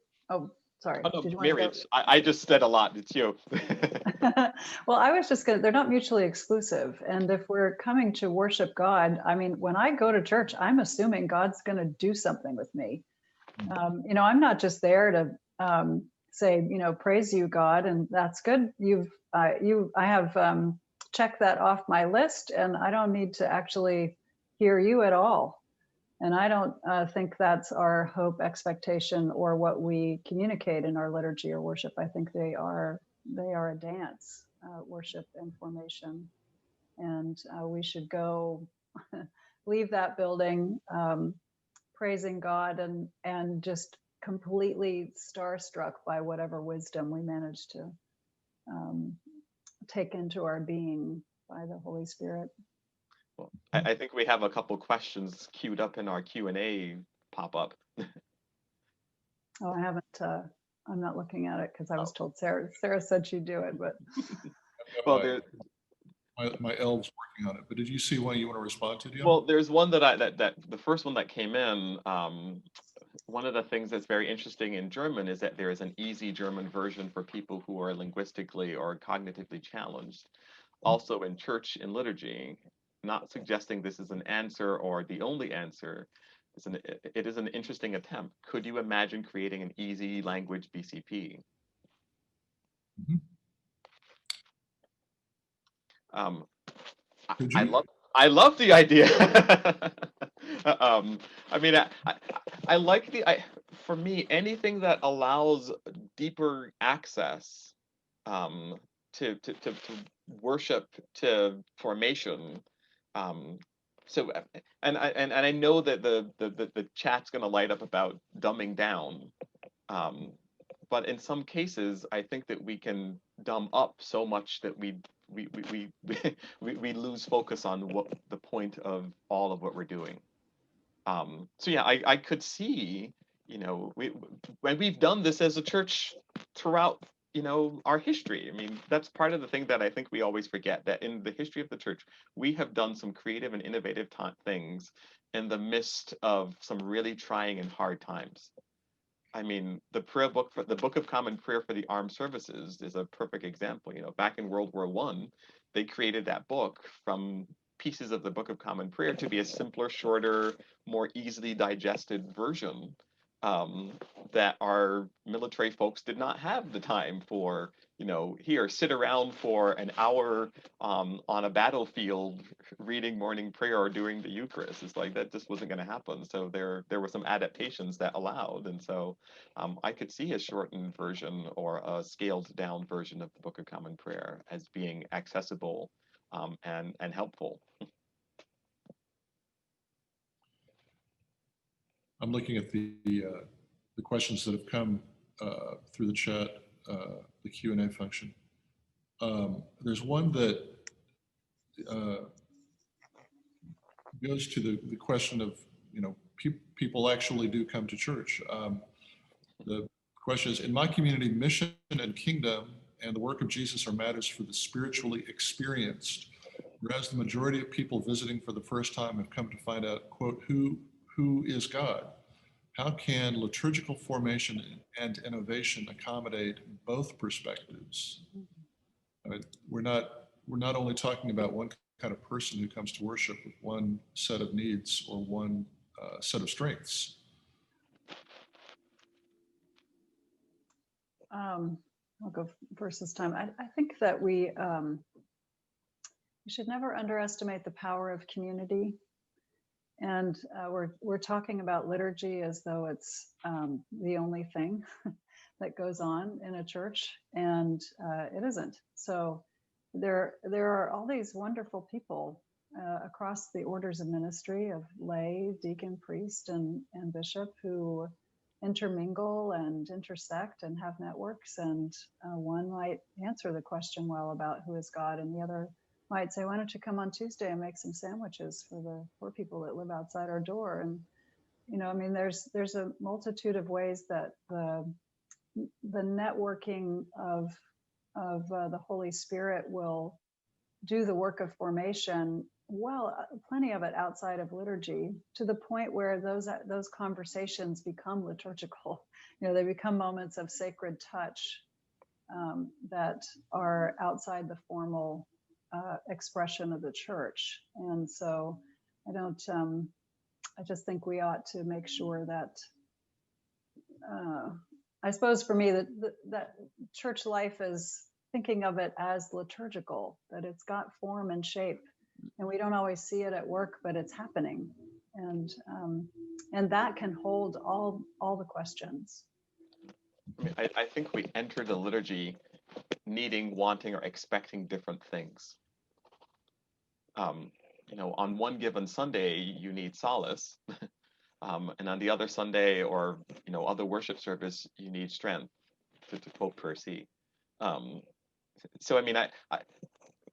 sorry. Oh, no, Did you want to Mary, go? I just said a lot. It's you. Well, I was just they're not mutually exclusive. And if we're coming to worship God, I mean, when I go to church, I'm assuming God's going to do something with me. I'm not just there to say, praise you, God, and that's good. I have checked that off my list, and I don't need to actually hear you at all. And I don't think that's our hope, expectation, or what we communicate in our liturgy or worship. I think they are a dance, worship and formation. And we should go leave that building praising God and just completely starstruck by whatever wisdom we manage to take into our being by the Holy Spirit. Well, I think we have a couple questions queued up in our Q&A pop-up. Oh, I haven't, I'm not looking at it because I was told Sarah said she'd do it, but. Well, my elves working on it, but did you see one you want to respond to, Dion? well, there's one that the first one that came in. One of the things that's very interesting in German is that there is an easy German version for people who are linguistically or cognitively challenged. Also in church and liturgy, not suggesting this is an answer or the only answer. It is an interesting attempt. Could you imagine creating an easy language BCP? I love the idea. I mean, I like for me, anything that allows deeper access to worship, to formation. So, and I know that the chat's going to light up about dumbing down. But in some cases, I think that we can dumb up so much that we lose focus on what the point of all of what we're doing. So yeah, I could see, when we've done this as a church throughout, our history. I mean, that's part of the thing that I think we always forget, that in the history of the church, we have done some creative and innovative things in the midst of some really trying and hard times. I mean, the Book of Common Prayer for the Armed Services is a perfect example. Back in World War I, they created that book from pieces of the Book of Common Prayer to be a simpler, shorter, more easily digested version that our military folks did not have the time for. Here, sit around for an hour on a battlefield reading morning prayer or doing the Eucharist. It's like that just wasn't going to happen. So there were some adaptations that allowed, and so I could see a shortened version or a scaled down version of the Book of Common Prayer as being accessible and helpful. I'm looking at the questions that have come through the chat, the Q&A function. There's one that goes to the question of, people actually do come to church. The question is, in my community, mission and kingdom and the work of Jesus are matters for the spiritually experienced, whereas the majority of people visiting for the first time have come to find out, quote, who is God? How can liturgical formation and innovation accommodate both perspectives? We're not only talking about one kind of person who comes to worship with one set of needs or one set of strengths. I'll go first this time. I think that we should never underestimate the power of community. And we're talking about liturgy as though it's the only thing that goes on in a church, and it isn't. So there are all these wonderful people across the orders of ministry of lay, deacon, priest, and bishop who intermingle and intersect and have networks. And one might answer the question well about who is God, and the other might say, why don't you come on Tuesday and make some sandwiches for the poor people that live outside our door? And, you know, I mean, there's a multitude of ways that the networking of the Holy Spirit will do the work of formation. Well, plenty of it outside of liturgy, to the point where those conversations become liturgical. You know, they become moments of sacred touch that are outside the formal expression of the church. And so I just think we ought to make sure that, I suppose for me, that church life is thinking of it as liturgical, that it's got form and shape, and we don't always see it at work, but it's happening. And that can hold all the questions. I mean, I think we enter the liturgy needing, wanting, or expecting different things. You know, on one given Sunday, you need solace. And on the other Sunday, or, you know, other worship service, you need strength, to quote Percy. So, I mean,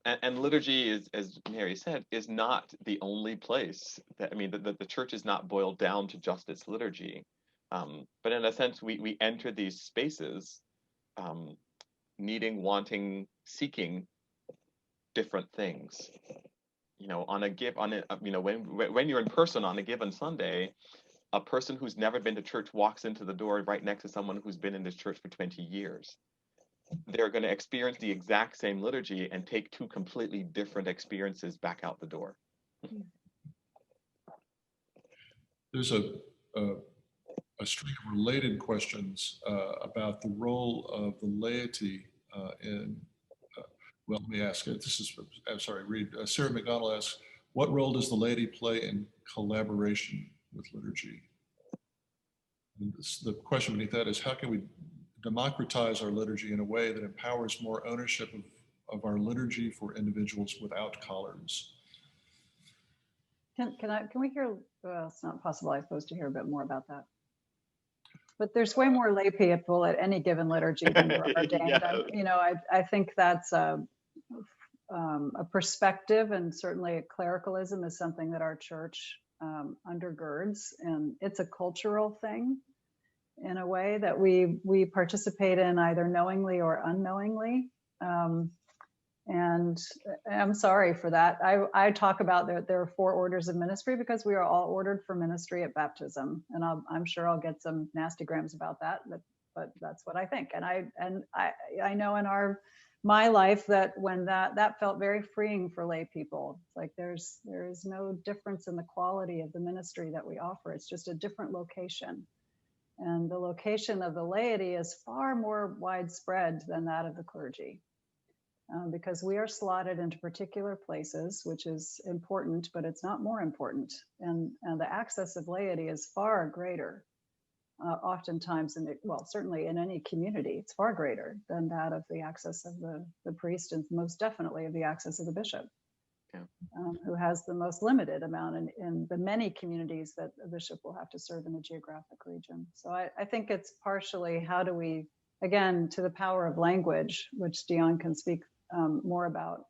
and liturgy is, as Mary said, is not the only place that, I mean, the church is not boiled down to just its liturgy. But in a sense, we enter these spaces needing, wanting, seeking different things. You know, when you're in person on a given Sunday, a person who's never been to church walks into the door right next to someone who's been in this church for 20 years. They're going to experience the exact same liturgy and take two completely different experiences back out the door. There's a string of related questions about the role of the laity in, well, let me ask it. I'm sorry, read. Sarah McDonald asks, what role does the laity play in collaboration with liturgy? And the question beneath that is, how can we democratize our liturgy in a way that empowers more ownership of our liturgy for individuals without collars? Can we hear, well, it's not possible, I suppose, to hear a bit more about that. But there's way more lay people at any given liturgy than there are ordained. Yeah. You know, I think that's a perspective, and certainly clericalism is something that our church undergirds, and it's a cultural thing in a way that we participate in either knowingly or unknowingly. And I'm sorry for that. I talk about there are 4 orders of ministry because we are all ordered for ministry at baptism, and I'm sure I'll get some nasty grams about that, but that's what I think. And I know in my life that when that felt very freeing for lay people. It's like there is no difference in the quality of the ministry that we offer. It's just a different location. And the location of the laity is far more widespread than that of the clergy, because we are slotted into particular places, which is important, but it's not more important. And the access of laity is far greater, oftentimes, certainly in any community, it's far greater than that of the access of the priest, and most definitely of the access of the bishop. Yeah. Who has the most limited amount in the many communities that a bishop will have to serve in the geographic region. So I think it's partially how do we, again, to the power of language, which Dion can speak more about,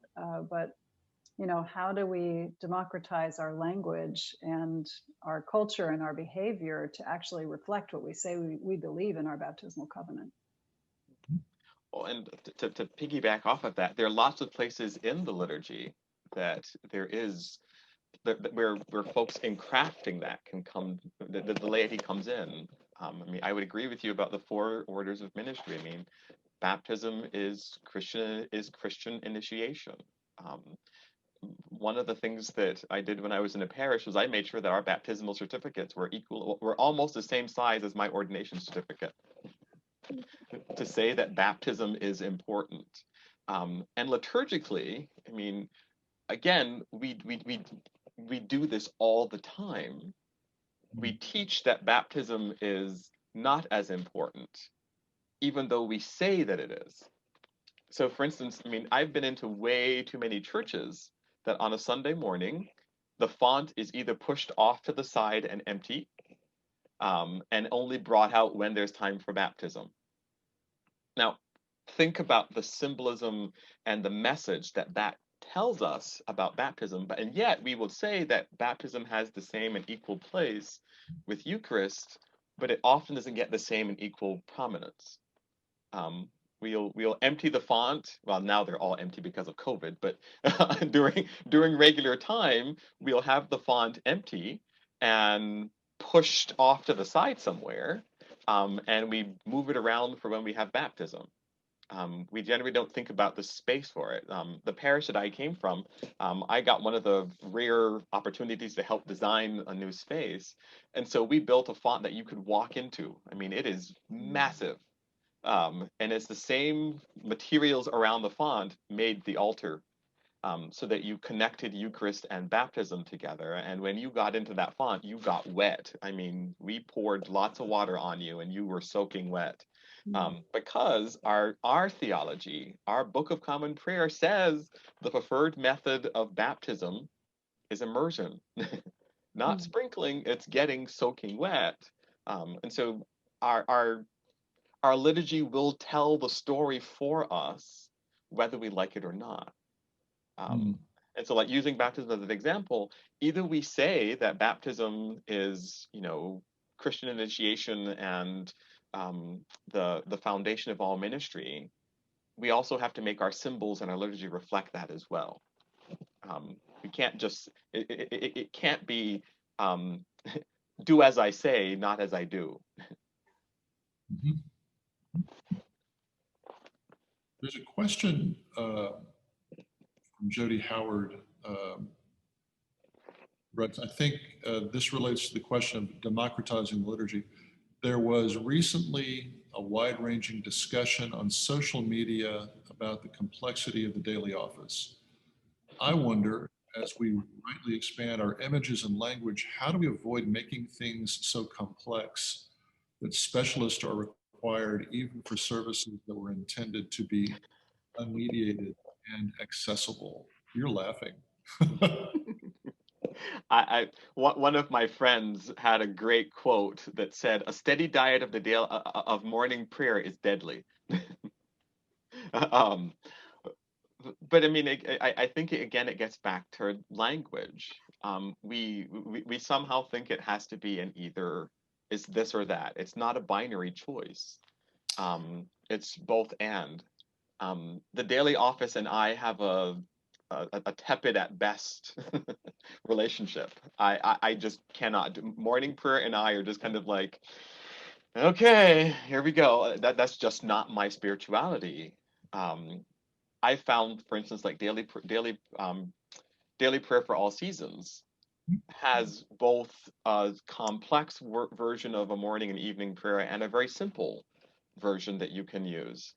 but you know, how do we democratize our language and our culture and our behavior to actually reflect what we say we believe in our baptismal covenant? Well, and to piggyback off of that, there are lots of places in the liturgy that there is where folks in crafting that can come, the laity comes in. I mean, I would agree with you about the 4 orders of ministry. I mean, baptism is Christian initiation. One of the things that I did when I was in a parish was I made sure that our baptismal certificates were almost the same size as my ordination certificate. to say that baptism is important. And liturgically, I mean, again, we do this all the time. We teach that baptism is not as important, even though we say that it is. So for instance, I mean, I've been into way too many churches that on a Sunday morning, the font is either pushed off to the side and empty, and only brought out when there's time for baptism. Now, think about the symbolism and the message that that tells us about baptism, and yet we will say that baptism has the same and equal place with Eucharist, but it often doesn't get the same and equal prominence. We'll empty the font. Well, now they're all empty because of COVID, but during regular time, we'll have the font empty and pushed off to the side somewhere, and we move it around for when we have baptism. We generally don't think about the space for it. The parish that I came from, I got one of the rare opportunities to help design a new space. And so we built a font that you could walk into. I mean, it is massive. And it's the same materials around the font made the altar, so that you connected Eucharist and baptism together. And when you got into that font, you got wet. I mean, we poured lots of water on you and you were soaking wet. Because our theology, our Book of Common Prayer says the preferred method of baptism is immersion, not sprinkling, it's getting soaking wet. And so our liturgy will tell the story for us, whether we like it or not. And so like using baptism as an example, either we say that baptism is, you know, Christian initiation and the foundation of all ministry, we also have to make our symbols and our liturgy reflect that as well. We can't just, it can't be do as I say, not as I do. There's a question from Jody Howard. Right, I think this relates to the question of democratizing liturgy. There was recently a wide-ranging discussion on social media about the complexity of the daily office. I wonder, as we rightly expand our images and language, how do we avoid making things so complex that specialists are required even for services that were intended to be unmediated and accessible? You're laughing. One of my friends had a great quote that said, "A steady diet of the day of morning prayer is deadly." But I mean, I think again it gets back to language. We somehow think it has to be an either, it's this or that. It's not a binary choice. It's both and. The daily office and I have a tepid at best relationship. I just cannot do. Morning prayer and I are just kind of like, okay, here we go. That's just not my spirituality. I found, for instance, like daily prayer for all seasons has both a complex version of a morning and evening prayer and a very simple version that you can use.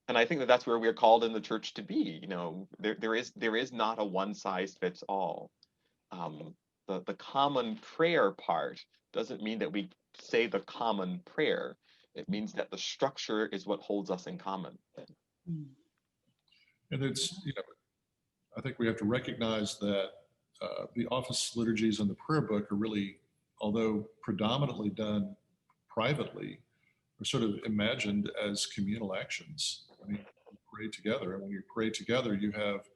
And I think that that's where we're called in the church to be. You know, there is not a one size fits all. The common prayer part doesn't mean that we say the common prayer. It means that the structure is what holds us in common. And it's, you know, I think we have to recognize that the office liturgies and the prayer book are really, although predominantly done privately, are sort of imagined as communal actions. I mean, you pray together, and when you pray together, you have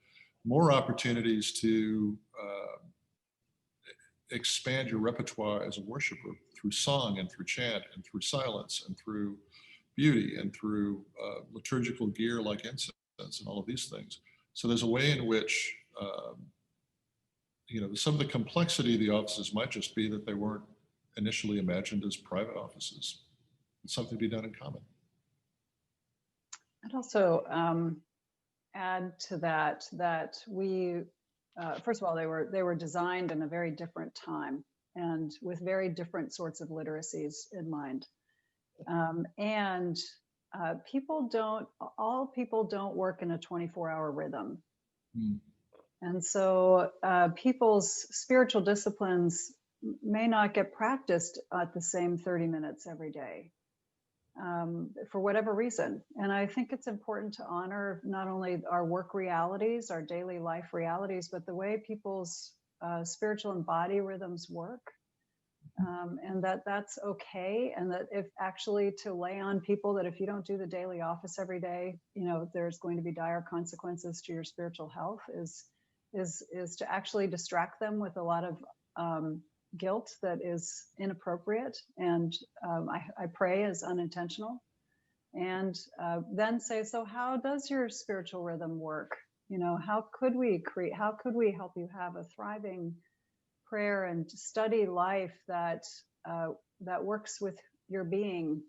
more opportunities to expand your repertoire as a worshiper through song and through chant and through silence and through beauty and through liturgical gear like incense and all of these things. So there's a way in which, you know, some of the complexity of the offices might just be that they weren't initially imagined as private offices. It's something to be done in common. I'd also add to that we, first of all, they were designed in a very different time and with very different sorts of literacies in mind. And all people don't work in a 24-hour rhythm. Mm. And so people's spiritual disciplines may not get practiced at the same 30 minutes every day for whatever reason. And I think it's important to honor not only our work realities, our daily life realities, but the way people's spiritual and body rhythms work. And that's okay. And that if actually to lay on people that if you don't do the daily office every day, there's going to be dire consequences to your spiritual health is to actually distract them with a lot of guilt that is inappropriate and I pray is unintentional. And then say, so how does your spiritual rhythm work? How could we help you have a thriving prayer and study life that works with your being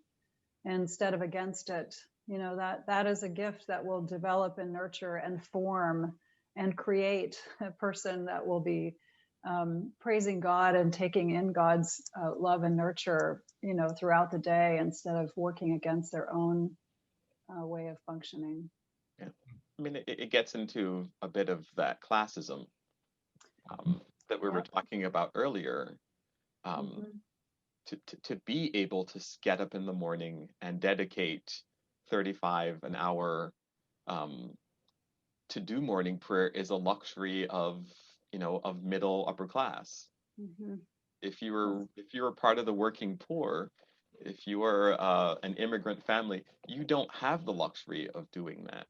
instead of against it? That is a gift that will develop and nurture and form and create a person that will be praising God and taking in God's love and nurture, throughout the day instead of working against their own way of functioning. Yeah. I mean, it gets into a bit of that classism that we were talking about earlier. To be able to get up in the morning and dedicate 35 an hour to do morning prayer is a luxury of middle upper class. Mm-hmm. If you were part of the working poor, if you are an immigrant family, you don't have the luxury of doing that.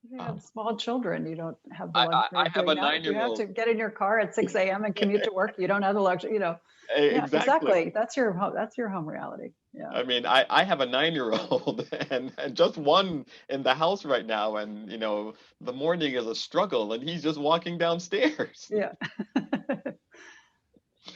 If you have small children, you don't have the I luxury of have doing a that. You have 9-year-old. to get in your car at 6 a.m. and commute to work. You don't have the luxury, Yeah, Exactly. That's your home reality. Yeah. I mean, I have a 9-year-old and just one in the house right now, and the morning is a struggle, and he's just walking downstairs. Yeah.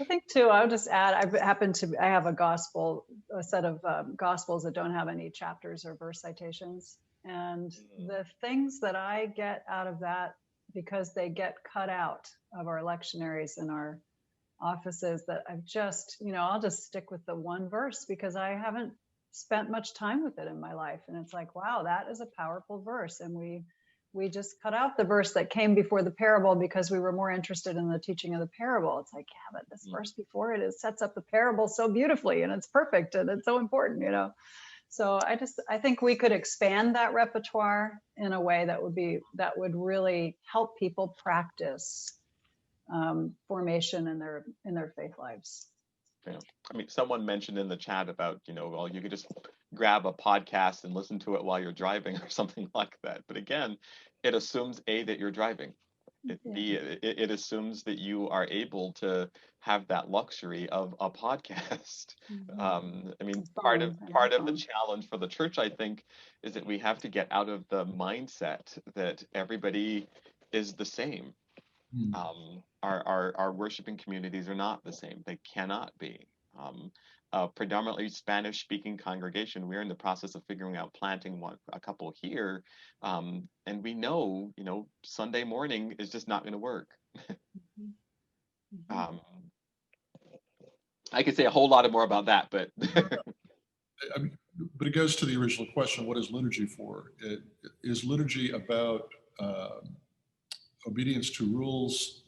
I think too, I'll just add, I have a set of gospels that don't have any chapters or verse citations. And the things that I get out of that, because they get cut out of our lectionaries and our offices, that I've just, I'll just stick with the one verse because I haven't spent much time with it in my life. And it's like, wow, that is a powerful verse. And we just cut out the verse that came before the parable because we were more interested in the teaching of the parable. It's like, yeah, but this verse before it sets up the parable so beautifully and it's perfect and it's so important, So I think we could expand that repertoire in a way that would really help people practice formation in their faith lives. Yeah. I mean, someone mentioned in the chat about, well, you could just grab a podcast and listen to it while you're driving or something like that. But again, it assumes that you're driving. It assumes that you are able to have that luxury of a podcast. Mm-hmm. I mean, part of the challenge for the church, I think, is that we have to get out of the mindset that everybody is the same. Our worshiping communities are not the same. They cannot be. Predominantly Spanish-speaking congregation, we're in the process of figuring out planting a couple here, and we know, Sunday morning is just not going to work. Mm-hmm. I could say a whole lot more about that, but but it goes to the original question: what is liturgy for? Is liturgy about obedience to rules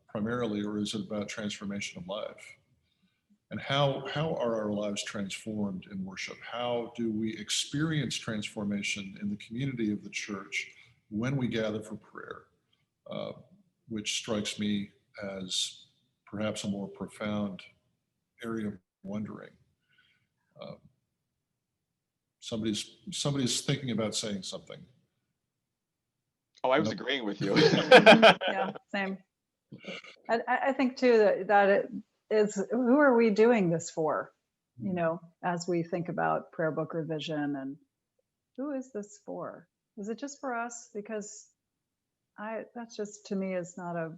primarily, or is it about transformation of life? And how are our lives transformed in worship? How do we experience transformation in the community of the church when we gather for prayer? Which strikes me as perhaps a more profound area of wondering. Somebody's thinking about saying something. Oh, I was agreeing with you. Yeah, same. I think too that it is, who are we doing this for? As we think about prayer book revision, and who is this for? Is it just for us? Because that's just, to me, is not a,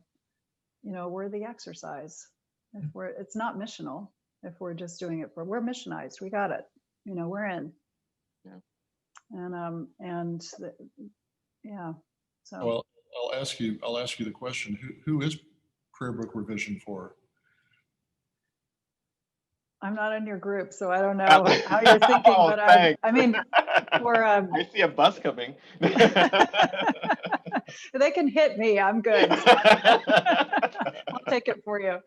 worthy exercise. It's not missional. If we're just doing it we're missionized. We got it. We're in. Yeah. Yeah. So. Well, I'll ask you the question: who is prayer book revision for? I'm not in your group, so I don't know how you're thinking. But I mean, Or I see a bus coming. they can hit me. I'm good. I'll take it for you.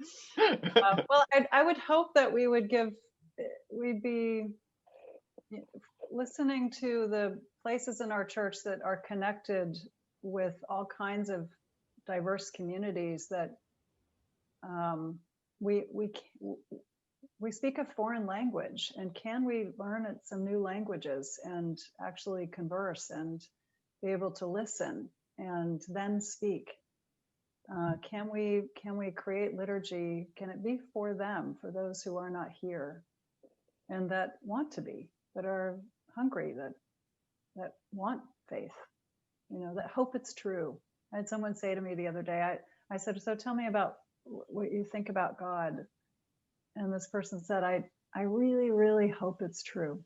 Well, I would hope that we'd be listening to the places in our church that are connected with all kinds of diverse communities that we speak a foreign language, and can we learn some new languages and actually converse and be able to listen and then speak? Can we create liturgy? Can it be for them, for those who are not here and that want to be, that are hungry, that want faith, that hope it's true? I had someone say to me the other day, I said, so tell me about what you think about God. And this person said, I really, really hope it's true.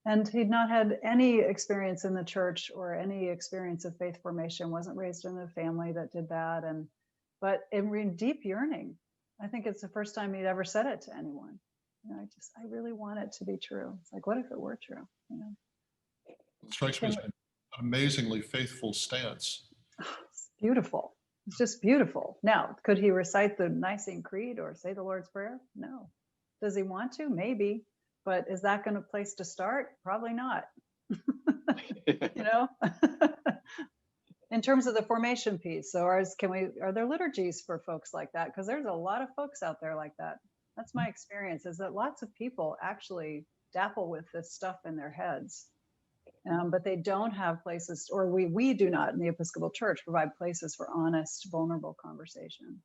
And he'd not had any experience in the church or any experience of faith formation, wasn't raised in a family that did that. But in deep yearning, I think it's the first time he'd ever said it to anyone. I really want it to be true. It's like, what if it were true? It strikes me as an amazingly faithful stance. It's beautiful. It's just beautiful. Now, could he recite the Nicene Creed or say the Lord's Prayer? No. Does he want to? Maybe. But is that going to place to start? Probably not. In terms of the formation piece, so are there liturgies for folks like that? Because there's a lot of folks out there like that. That's my experience, is that lots of people actually dapple with this stuff in their heads. But they don't have places, or we do not in the Episcopal Church provide places for honest, vulnerable conversation.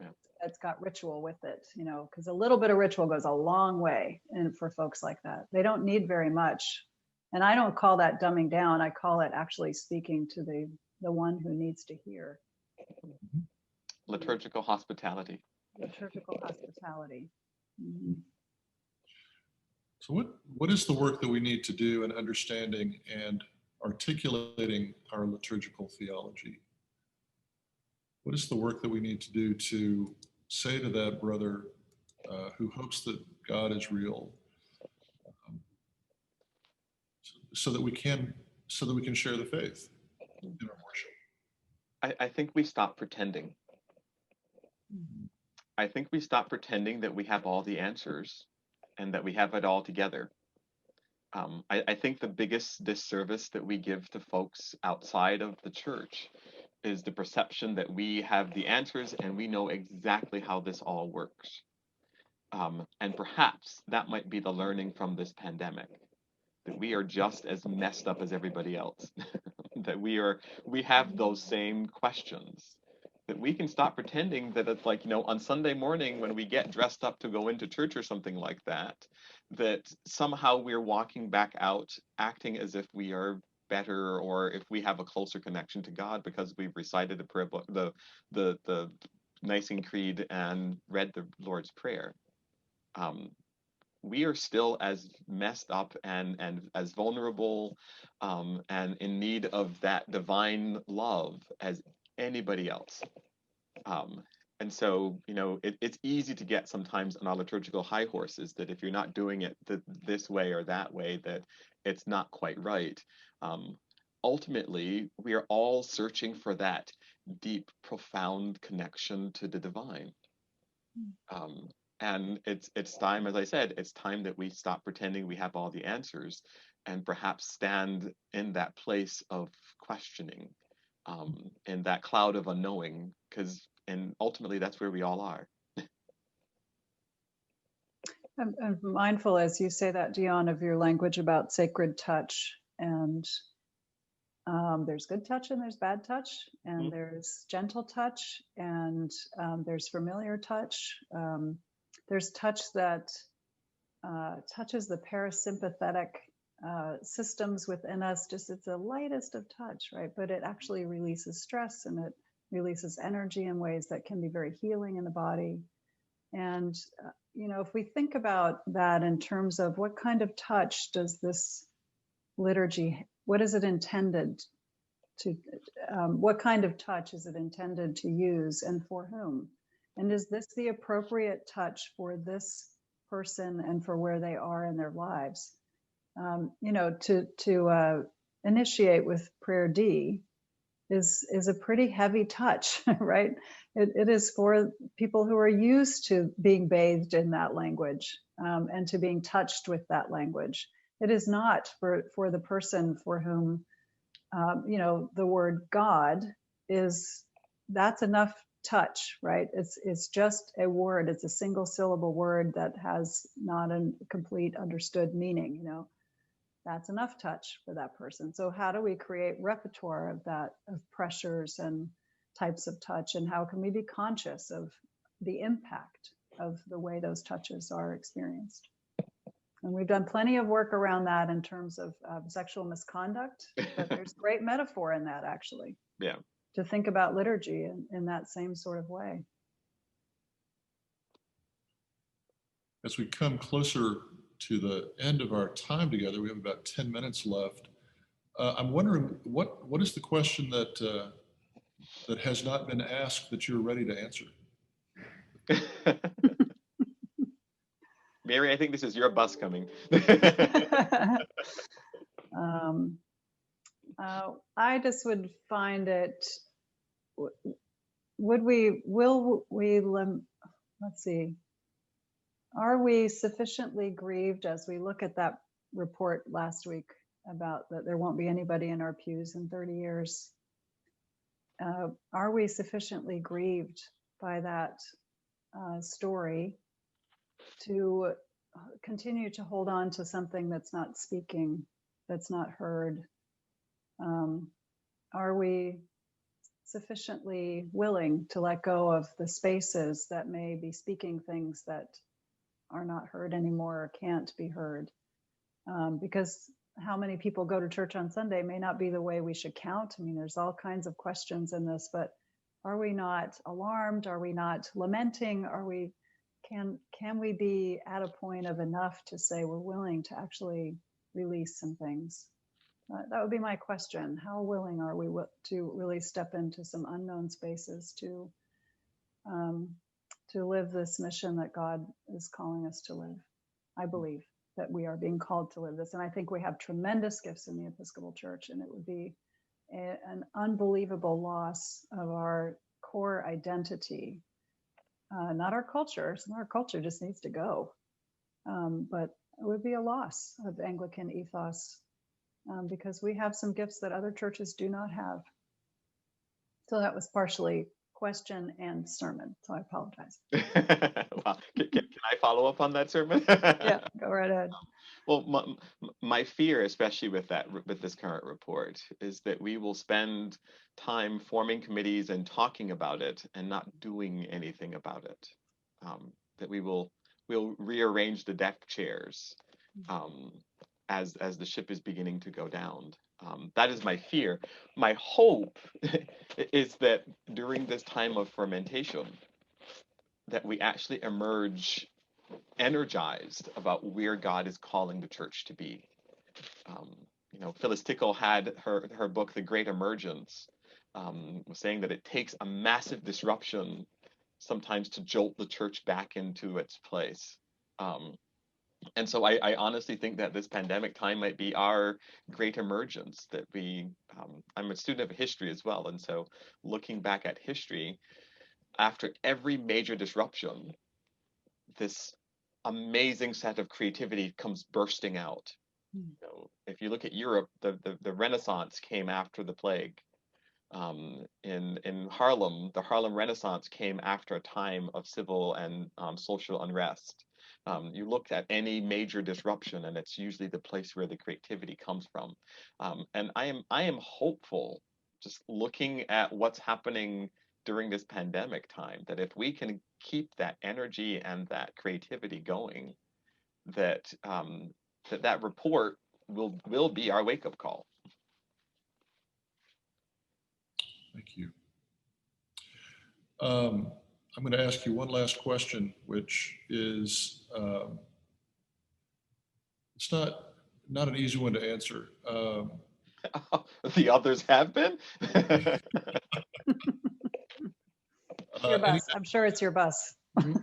Yeah. It's got ritual with it, because a little bit of ritual goes a long way for folks like that. They don't need very much. And I don't call that dumbing down. I call it actually speaking to the one who needs to hear. Liturgical hospitality. Liturgical hospitality. Mm-hmm. So what is the work that we need to do in understanding and articulating our liturgical theology? What is the work that we need to do to say to that brother who hopes that God is real, so that we can share the faith in our worship? I think we stop pretending. I think we stop pretending that we have all the answers and that we have it all together. I think the biggest disservice that we give to folks outside of the church is the perception that we have the answers and we know exactly how this all works. And perhaps that might be the learning from this pandemic, that we are just as messed up as everybody else, that we have those same questions, that we can stop pretending that it's like, on Sunday morning when we get dressed up to go into church or something like that, that somehow we're walking back out acting as if we are better, or if we have a closer connection to God because we've recited the prayer book, the Nicene Creed, and read the Lord's Prayer. We are still as messed up and as vulnerable and in need of that divine love as anybody else. And so, it's easy to get sometimes on our liturgical high horses that if you're not doing it this way or that way, that it's not quite right. Ultimately, we are all searching for that deep, profound connection to the divine. And it's time, as I said, it's time that we stop pretending we have all the answers and perhaps stand in that place of questioning, in that cloud of unknowing, and ultimately that's where we all are. I'm mindful as you say that, Dion, of your language about sacred touch. And there's good touch and there's bad touch, and there's gentle touch, and there's familiar touch. There's touch that touches the parasympathetic systems within us. Just it's the lightest of touch, right? But it actually releases stress and it releases energy in ways that can be very healing in the body. And if we think about that in terms of what kind of touch does this liturgy, what is it intended to, what kind of touch is it intended to use and for whom? And is this the appropriate touch for this person and for where they are in their lives? To initiate with prayer D is a pretty heavy touch, right? It is for people who are used to being bathed in that language, and to being touched with that language. It is not for the person for whom, the word God that's enough touch, right? It's just a word. It's a single syllable word that has not a complete understood meaning, That's enough touch for that person. So how do we create repertoire of that, of pressures and types of touch, and how can we be conscious of the impact of the way those touches are experienced? And we've done plenty of work around that in terms of sexual misconduct, but there's great metaphor in that, actually. Yeah. To think about liturgy in that same sort of way. As we come closer to the end of our time together, we have about 10 minutes left. I'm wondering, what is the question that has not been asked that you're ready to answer? Mary, I think this is your bus coming. I just would find it, let's see, are we sufficiently grieved as we look at that report last week about that there won't be anybody in our pews in 30 years? Are we sufficiently grieved by that story to continue to hold on to something that's not speaking, that's not heard? Are we sufficiently willing to let go of the spaces that may be speaking things that are not heard anymore or can't be heard? Because how many people go to church on Sunday may not be the way we should count. I mean, there's all kinds of questions in this, but are we not alarmed? Are we not lamenting? Can we be at a point of enough to say we're willing to actually release some things? That would be my question. How willing are we to really step into some unknown spaces to live this mission that God is calling us to live? I believe that we are being called to live this. And I think we have tremendous gifts in the Episcopal Church, and it would be an unbelievable loss of our core identity. Not our culture. Our culture just needs to go. But it would be a loss of Anglican ethos, because we have some gifts that other churches do not have. So that was partially question and sermon. So I apologize. Well, can I follow up on that sermon? Yeah, go right ahead. Well, my fear, especially with this current report, is that we will spend time forming committees and talking about it and not doing anything about it. That we'll rearrange the deck chairs as the ship is beginning to go down. That is my fear. My hope is that during this time of fermentation, that we actually emerge energized about where God is calling the church to be. Phyllis Tickle had her book, The Great Emergence, saying that it takes a massive disruption sometimes to jolt the church back into its place. And so I honestly think that this pandemic time might be our great emergence, that I'm a student of history as well. And so looking back at history, after every major disruption, this amazing set of creativity comes bursting out. If you look at Europe, the Renaissance came after the plague. In Harlem, the Harlem Renaissance came after a time of civil and social unrest. You look at any major disruption, and it's usually the place where the creativity comes from. And I am hopeful, just looking at what's happening during this pandemic time, that if we can keep that energy and that creativity going, that report will be our wake-up call. Thank you. I'm going to ask you one last question, which is, it's not an easy one to answer. The others have been? Your bus. I'm sure it's your bus. Any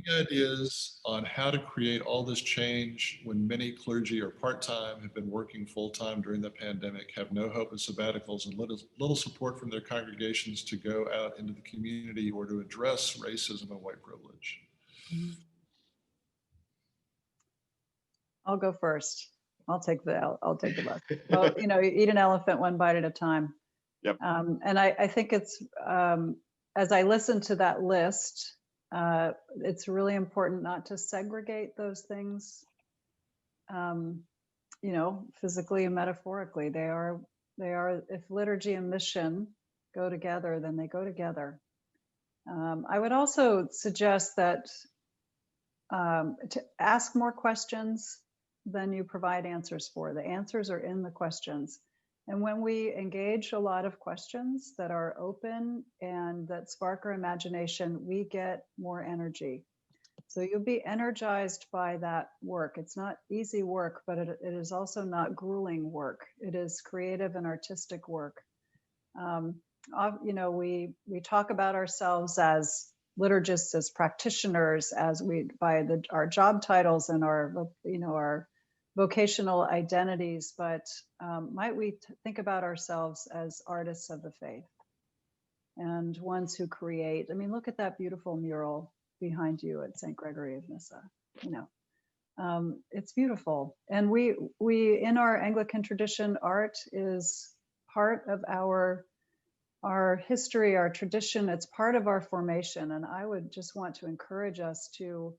Any ideas on how to create all this change when many clergy are part-time, have been working full-time during the pandemic, have no hope of sabbaticals, and little support from their congregations to go out into the community or to address racism and white privilege? I'll go first. I'll take the bus. Well, you know, you eat an elephant one bite at a time. Yep. And I think it's, as I listen to that list, it's really important not to segregate those things, you know, physically and metaphorically. They are, if liturgy and mission go together, then they go together. I would also suggest that to ask more questions than you provide answers for. The answers are in the questions. And when we engage a lot of questions that are open and that spark our imagination, we get more energy. So you'll be energized by that work. It's not easy work, but it is also not grueling work. It is creative and artistic work. You know, we talk about ourselves as liturgists, as practitioners, as our job titles and our, you know, our vocational identities, but might we think about ourselves as artists of the faith and ones who create? I mean, look at that beautiful mural behind you at St. Gregory of Nyssa. You know, it's beautiful. And we in our Anglican tradition, art is part of our history, our tradition. It's part of our formation. And I would just want to encourage us to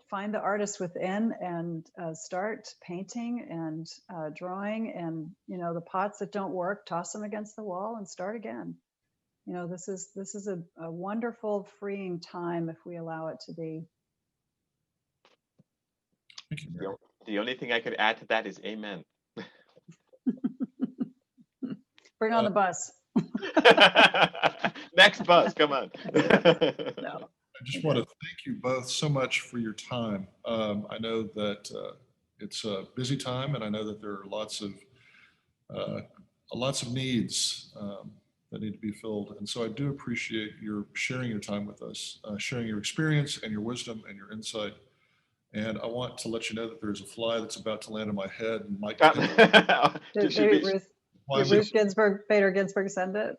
find the artist within and start painting and drawing, and, you know, the pots that don't work, toss them against the wall and start again. You know, this is a wonderful freeing time if we allow it to be. Thank you, Mary. The only thing I could add to that is amen. Bring on the bus. Next bus, come on. No. I just want to thank you both so much for your time. I know that it's a busy time, and I know that there are lots of needs that need to be filled. And so I do appreciate your sharing your time with us, sharing your experience and your wisdom and your insight. And I want to let you know that there's a fly that's about to land on my head and might. Did Ruth Ginsburg, Bader Ginsburg send it?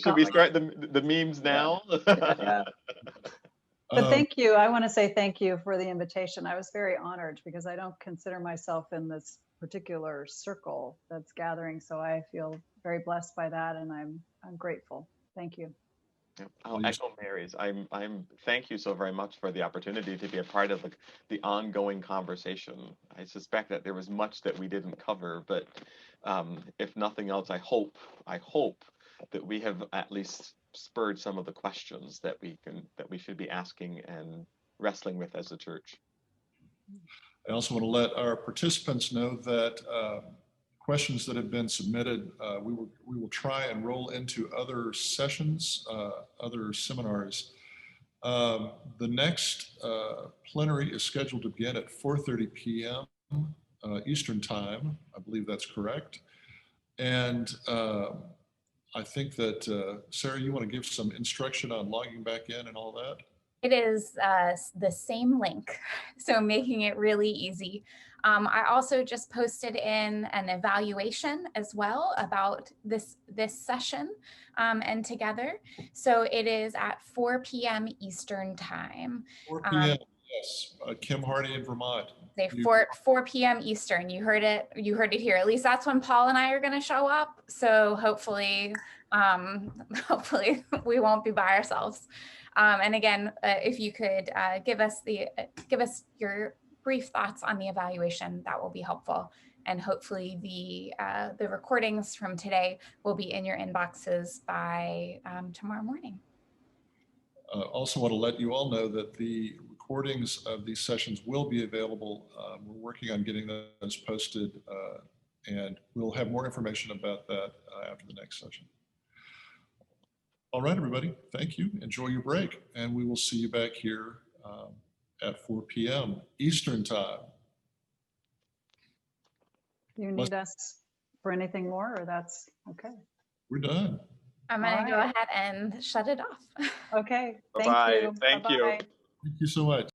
Should we start the memes now? Yeah. But thank you. I want to say thank you for the invitation. I was very honored because I don't consider myself in this particular circle that's gathering. So I feel very blessed by that, and I'm grateful. Thank you. I'll echo Mary's. I'm thank you so very much for the opportunity to be a part of the ongoing conversation. I suspect that there was much that we didn't cover, but if nothing else, I hope that we have at least spurred some of the questions that we should be asking and wrestling with as a church. I also want to let our participants know that questions that have been submitted, we will try and roll into other sessions, other seminars. The next plenary is scheduled to begin at 4:30 p.m. Eastern time. I believe that's correct. And I think that, Sarah, you want to give some instruction on logging back in and all that? It is the same link, so making it really easy. I also just posted in an evaluation as well about this session and together. So it is at 4 p.m. Eastern time. 4 p.m. Yes, Kim Hardy in Vermont. Say 4 p.m. Eastern. You heard it here. At least that's when Paul and I are going to show up. So hopefully we won't be by ourselves. And again, if you could give us your brief thoughts on the evaluation, that will be helpful. And hopefully the recordings from today will be in your inboxes by tomorrow morning. Also want to let you all know that the recordings of these sessions will be available. We're working on getting those posted, and we'll have more information about that after the next session. All right, everybody, thank you. Enjoy your break, and we will see you back here at 4 p.m. Eastern time. You need us for anything more, or that's okay? We're done. I'm going All to go right. ahead and shut it off. Okay. Thank Bye-bye. you. Thank you. Bye-bye. Thank you so much.